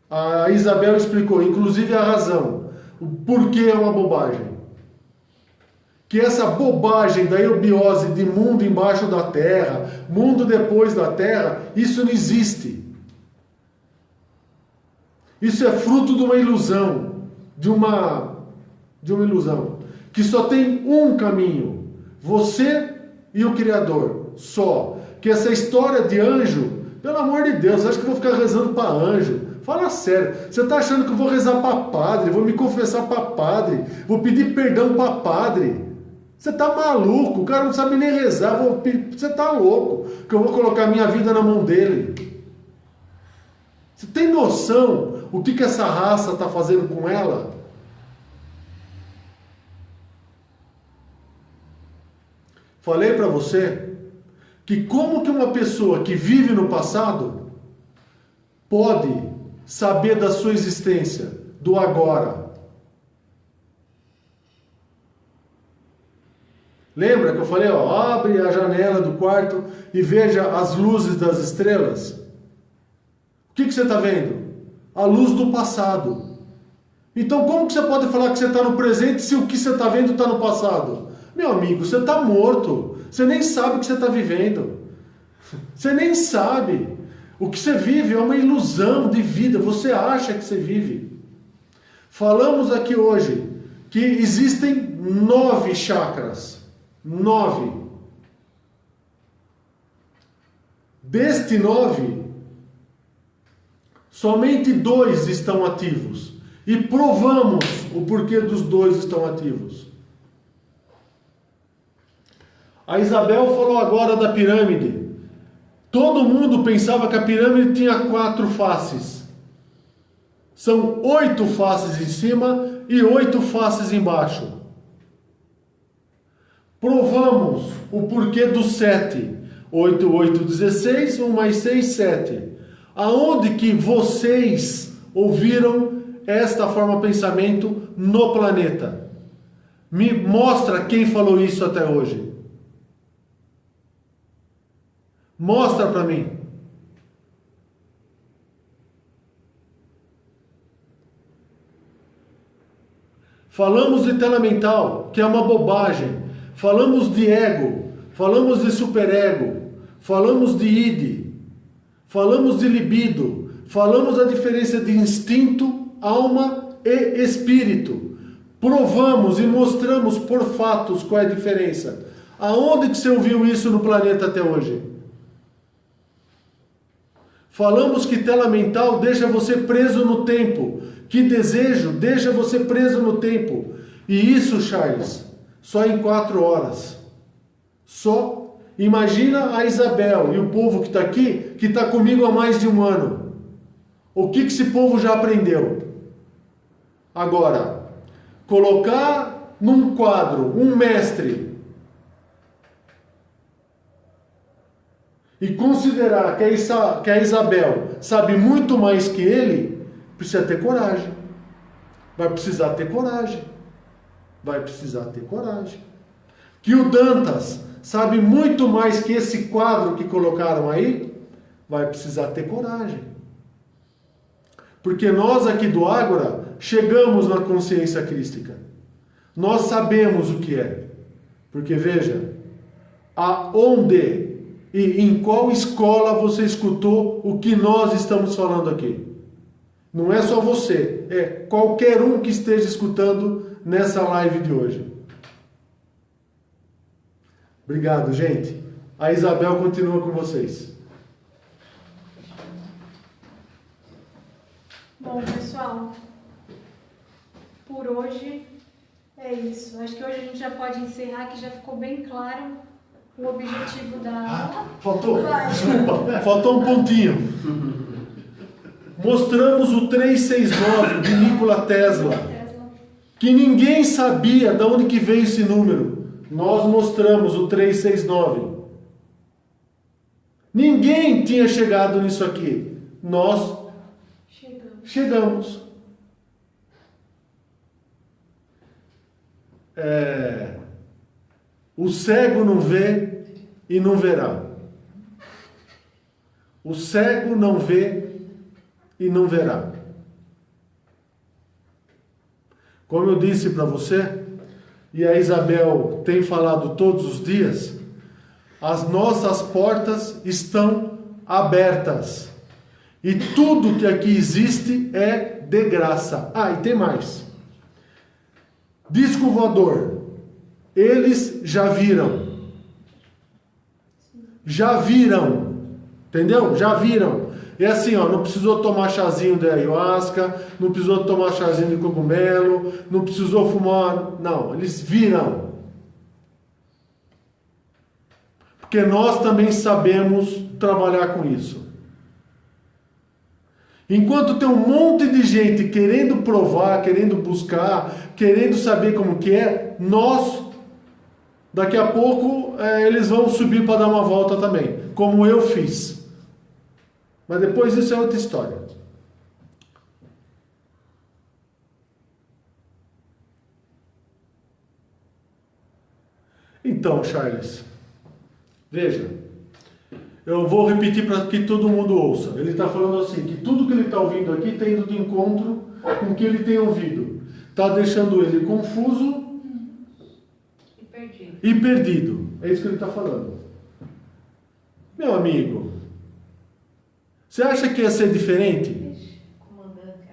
[SPEAKER 1] A Isabel explicou, inclusive a razão, o porquê é uma bobagem. que essa bobagem da eubiose de mundo embaixo da terra, mundo depois da terra, isso não existe. Isso é fruto de uma ilusão, de uma ilusão, que só tem um caminho, você e o Criador, só. Que essa história de anjo, pelo amor de Deus, acho que eu vou ficar rezando para anjo? Fala sério, você está achando que eu vou rezar para padre, vou me confessar para padre, vou pedir perdão para padre? Você está maluco, o cara não sabe nem rezar, você está louco, que eu vou colocar minha vida na mão dele. Você tem noção o que essa raça está fazendo com ela? Falei para você que como que uma pessoa que vive no passado pode saber da sua existência, do agora. Lembra que eu falei, abre a janela do quarto e veja as luzes das estrelas? O que você está vendo? A luz do passado. Então como que você pode falar que você está no presente se o que você está vendo está no passado? Meu amigo, você está morto. Você nem sabe o que você está vivendo. Você nem sabe. O que você vive é uma ilusão de vida. Você acha que você vive. Falamos aqui hoje que existem 9 chakras. 9. Deste 9, somente 2 estão ativos. E provamos o porquê dos 2 estão ativos. A Isabel falou agora da pirâmide. Todo mundo pensava que a pirâmide tinha 4 faces. São 8 faces em cima e 8 faces embaixo. Provamos o porquê do 7. 8, 8, 16, 1 mais 6, 7. Aonde que vocês ouviram esta forma de pensamento no planeta? Me mostra quem falou isso até hoje. Mostra para mim. Falamos de tela mental, que é uma bobagem. Falamos de ego, falamos de superego, falamos de id, falamos de libido, falamos da diferença de instinto, alma e espírito. Provamos e mostramos por fatos qual é a diferença. Aonde que você ouviu isso no planeta até hoje? Falamos que tela mental deixa você preso no tempo, que desejo deixa você preso no tempo. E isso, Charles, só em 4 horas. Só. Imagina a Isabel e o povo que está aqui, que está comigo há mais de 1 ano. O que esse povo já aprendeu? Agora, colocar num quadro um mestre e considerar que a Isabel sabe muito mais que ele, precisa ter coragem. Vai precisar ter coragem. Vai precisar ter coragem. Que o Dantas sabe muito mais que esse quadro que colocaram aí, vai precisar ter coragem. Porque nós aqui do Ágora chegamos na consciência crística. Nós sabemos o que é. Porque veja, aonde e em qual escola você escutou o que nós estamos falando aqui? Não é só você, é qualquer um que esteja escutando nessa live de hoje. Obrigado, gente. A Isabel continua com vocês.
[SPEAKER 2] Bom, pessoal, por hoje é isso. Acho que hoje a gente já pode encerrar, que já ficou bem claro o objetivo da aula.
[SPEAKER 1] Faltou um pontinho. Mostramos o 369 de Nikola Tesla, que ninguém sabia de onde que veio esse número. Nós mostramos o 369. Ninguém tinha chegado nisso aqui. Nós chegamos. O cego não vê e não verá. O cego não vê e não verá. Como eu disse para você, e a Isabel tem falado todos os dias, as nossas portas estão abertas. E tudo que aqui existe é de graça. Ah, e tem mais. Disco voador. Eles já viram. Já viram. Entendeu? Já viram. É assim, ó, não precisou tomar chazinho de ayahuasca, não precisou tomar chazinho de cogumelo, não precisou fumar. Não, eles viram. Porque nós também sabemos trabalhar com isso. Enquanto tem um monte de gente querendo provar, querendo buscar, querendo saber como que é, nós, daqui a pouco, eles vão subir para dar uma volta também, como eu fiz. Mas depois isso é outra história. Então, Charles, veja, eu vou repetir para que todo mundo ouça. Ele está falando assim, que tudo que ele está ouvindo aqui está indo de encontro com o que ele tem ouvido. Está deixando ele confuso e perdido. É isso que ele está falando. Meu amigo, você acha que ia ser diferente?
[SPEAKER 7] Comandante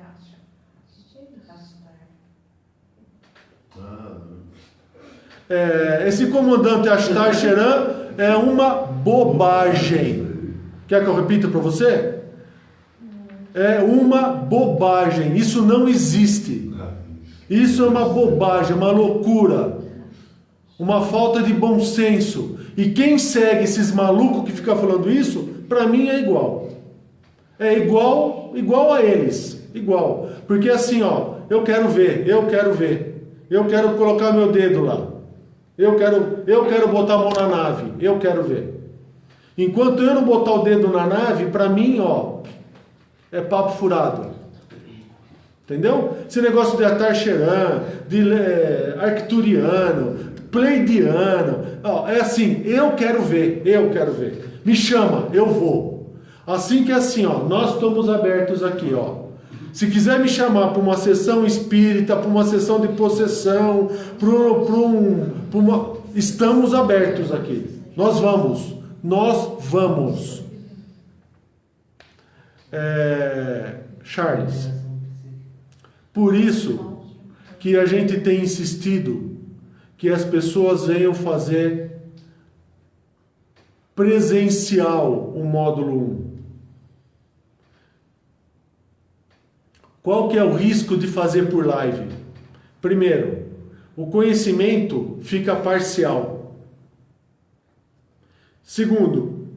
[SPEAKER 7] acha.
[SPEAKER 1] Esse comandante Ashtar Sheran é uma bobagem. Quer que eu repita para você? É uma bobagem. Isso não existe. Isso é uma bobagem, uma loucura. Uma falta de bom senso. E quem segue esses malucos que ficam falando isso, para mim é igual. É igual a eles. Igual. Porque assim, ó, eu quero ver. Eu quero colocar meu dedo lá. Eu quero botar a mão na nave. Eu quero ver. Enquanto eu não botar o dedo na nave, para mim, ó, é papo furado. Entendeu? Esse negócio de Ashtar Sheran, de arcturiano, pleidiano, ó, é assim, eu quero ver. Me chama, eu vou. Assim que é assim, ó, nós estamos abertos aqui, ó. Se quiser me chamar para uma sessão espírita, para uma sessão de possessão, estamos abertos aqui. Nós vamos. Charles, por isso que a gente tem insistido que as pessoas venham fazer presencial o módulo 1. Qual que é o risco de fazer por live? Primeiro, o conhecimento fica parcial. Segundo,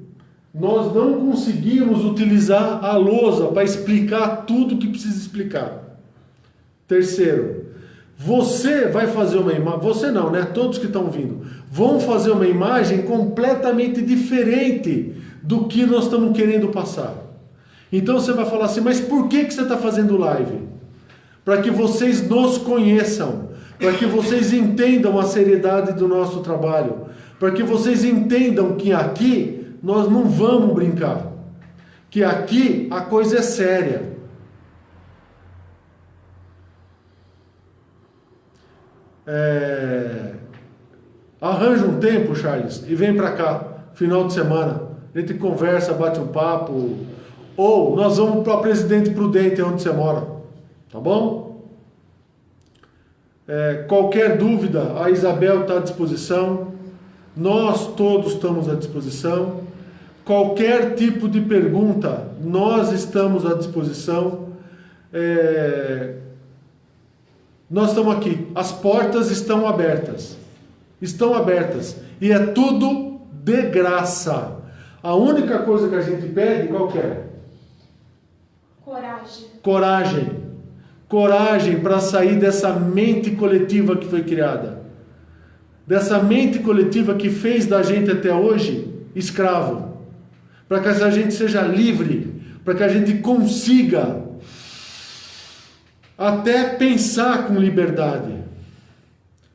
[SPEAKER 1] nós não conseguimos utilizar a lousa para explicar tudo que precisa explicar. Terceiro, você vai fazer uma imagem, você não, né? Todos que estão vindo, vão fazer uma imagem completamente diferente do que nós estamos querendo passar. Então você vai falar assim, mas por que você está fazendo live? Para que vocês nos conheçam, para que vocês entendam a seriedade do nosso trabalho, para que vocês entendam que aqui nós não vamos brincar, que aqui a coisa é séria. Arranja um tempo, Charles, e vem para cá, final de semana, a gente conversa, bate um papo, ou nós vamos para Presidente Prudente, onde você mora, tá bom? Qualquer dúvida, a Isabel está à disposição, nós todos estamos à disposição, qualquer tipo de pergunta, nós estamos à disposição, nós estamos aqui, as portas estão abertas, e é tudo de graça. A única coisa que a gente pede, qual que é? Coragem para sair dessa mente coletiva que foi criada, dessa mente coletiva que fez da gente até hoje escravo, para que a gente seja livre, para que a gente consiga até pensar com liberdade,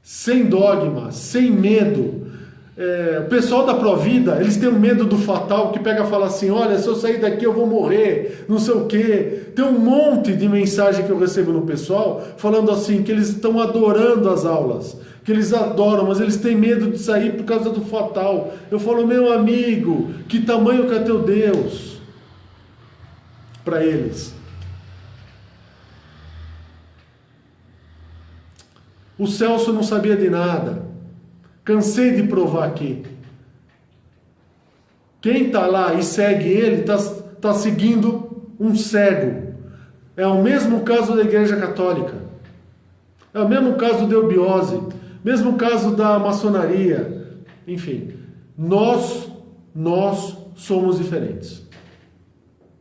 [SPEAKER 1] sem dogma, sem medo. O pessoal da Provida, eles têm um medo do fatal, que pega e fala assim, olha, se eu sair daqui eu vou morrer, não sei o quê. Tem um monte de mensagem que eu recebo no pessoal, falando assim, que eles estão adorando as aulas, que eles adoram, mas eles têm medo de sair por causa do fatal. Eu falo, meu amigo, que tamanho que é teu Deus? Para eles. O Celso não sabia de nada. Cansei de provar aqui. Quem está lá e segue ele está seguindo um cego. É o mesmo caso da Igreja Católica. É o mesmo caso da eubiose. Mesmo caso da maçonaria. Enfim, nós somos diferentes.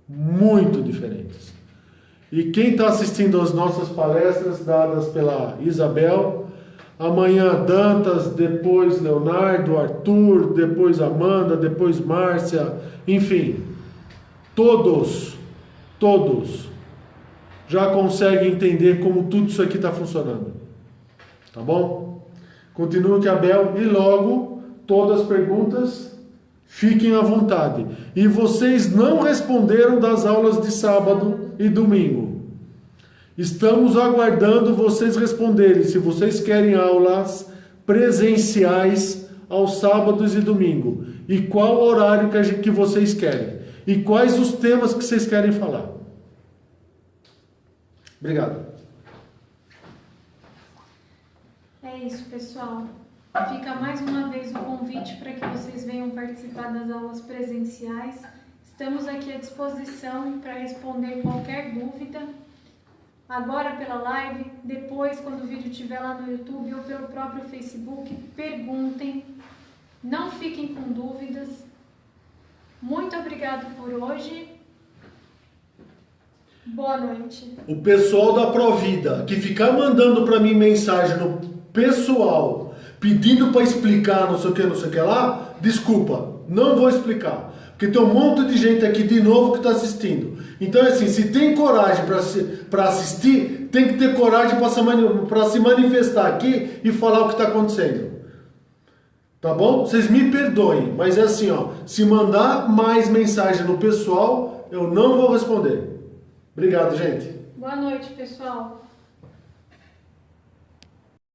[SPEAKER 1] Muito diferentes. E quem está assistindo às nossas palestras dadas pela Isabel, amanhã Dantas, depois Leonardo, Arthur, depois Amanda, depois Márcia, enfim, todos já conseguem entender como tudo isso aqui está funcionando. Tá bom? Continue, Abel, e logo todas as perguntas fiquem à vontade. E vocês não responderam das aulas de sábado e domingo. Estamos aguardando vocês responderem se vocês querem aulas presenciais aos sábados e domingo. E qual horário que vocês querem. E quais os temas que vocês querem falar. Obrigado.
[SPEAKER 2] É isso, pessoal. Fica mais uma vez o convite para que vocês venham participar das aulas presenciais. Estamos aqui à disposição para responder qualquer dúvida. Agora pela live, depois quando o vídeo estiver lá no YouTube ou pelo próprio Facebook, perguntem. Não fiquem com dúvidas. Muito obrigado por hoje. Boa noite.
[SPEAKER 1] O pessoal da Provida que ficar mandando para mim mensagem no pessoal pedindo para explicar não sei o que lá, desculpa, não vou explicar. Porque tem um monte de gente aqui de novo que está assistindo. Então, assim, se tem coragem para assistir, tem que ter coragem para se manifestar aqui e falar o que está acontecendo. Tá bom? Vocês me perdoem, mas é assim, ó. Se mandar mais mensagem no pessoal, eu não vou responder. Obrigado, gente.
[SPEAKER 2] Boa noite, pessoal.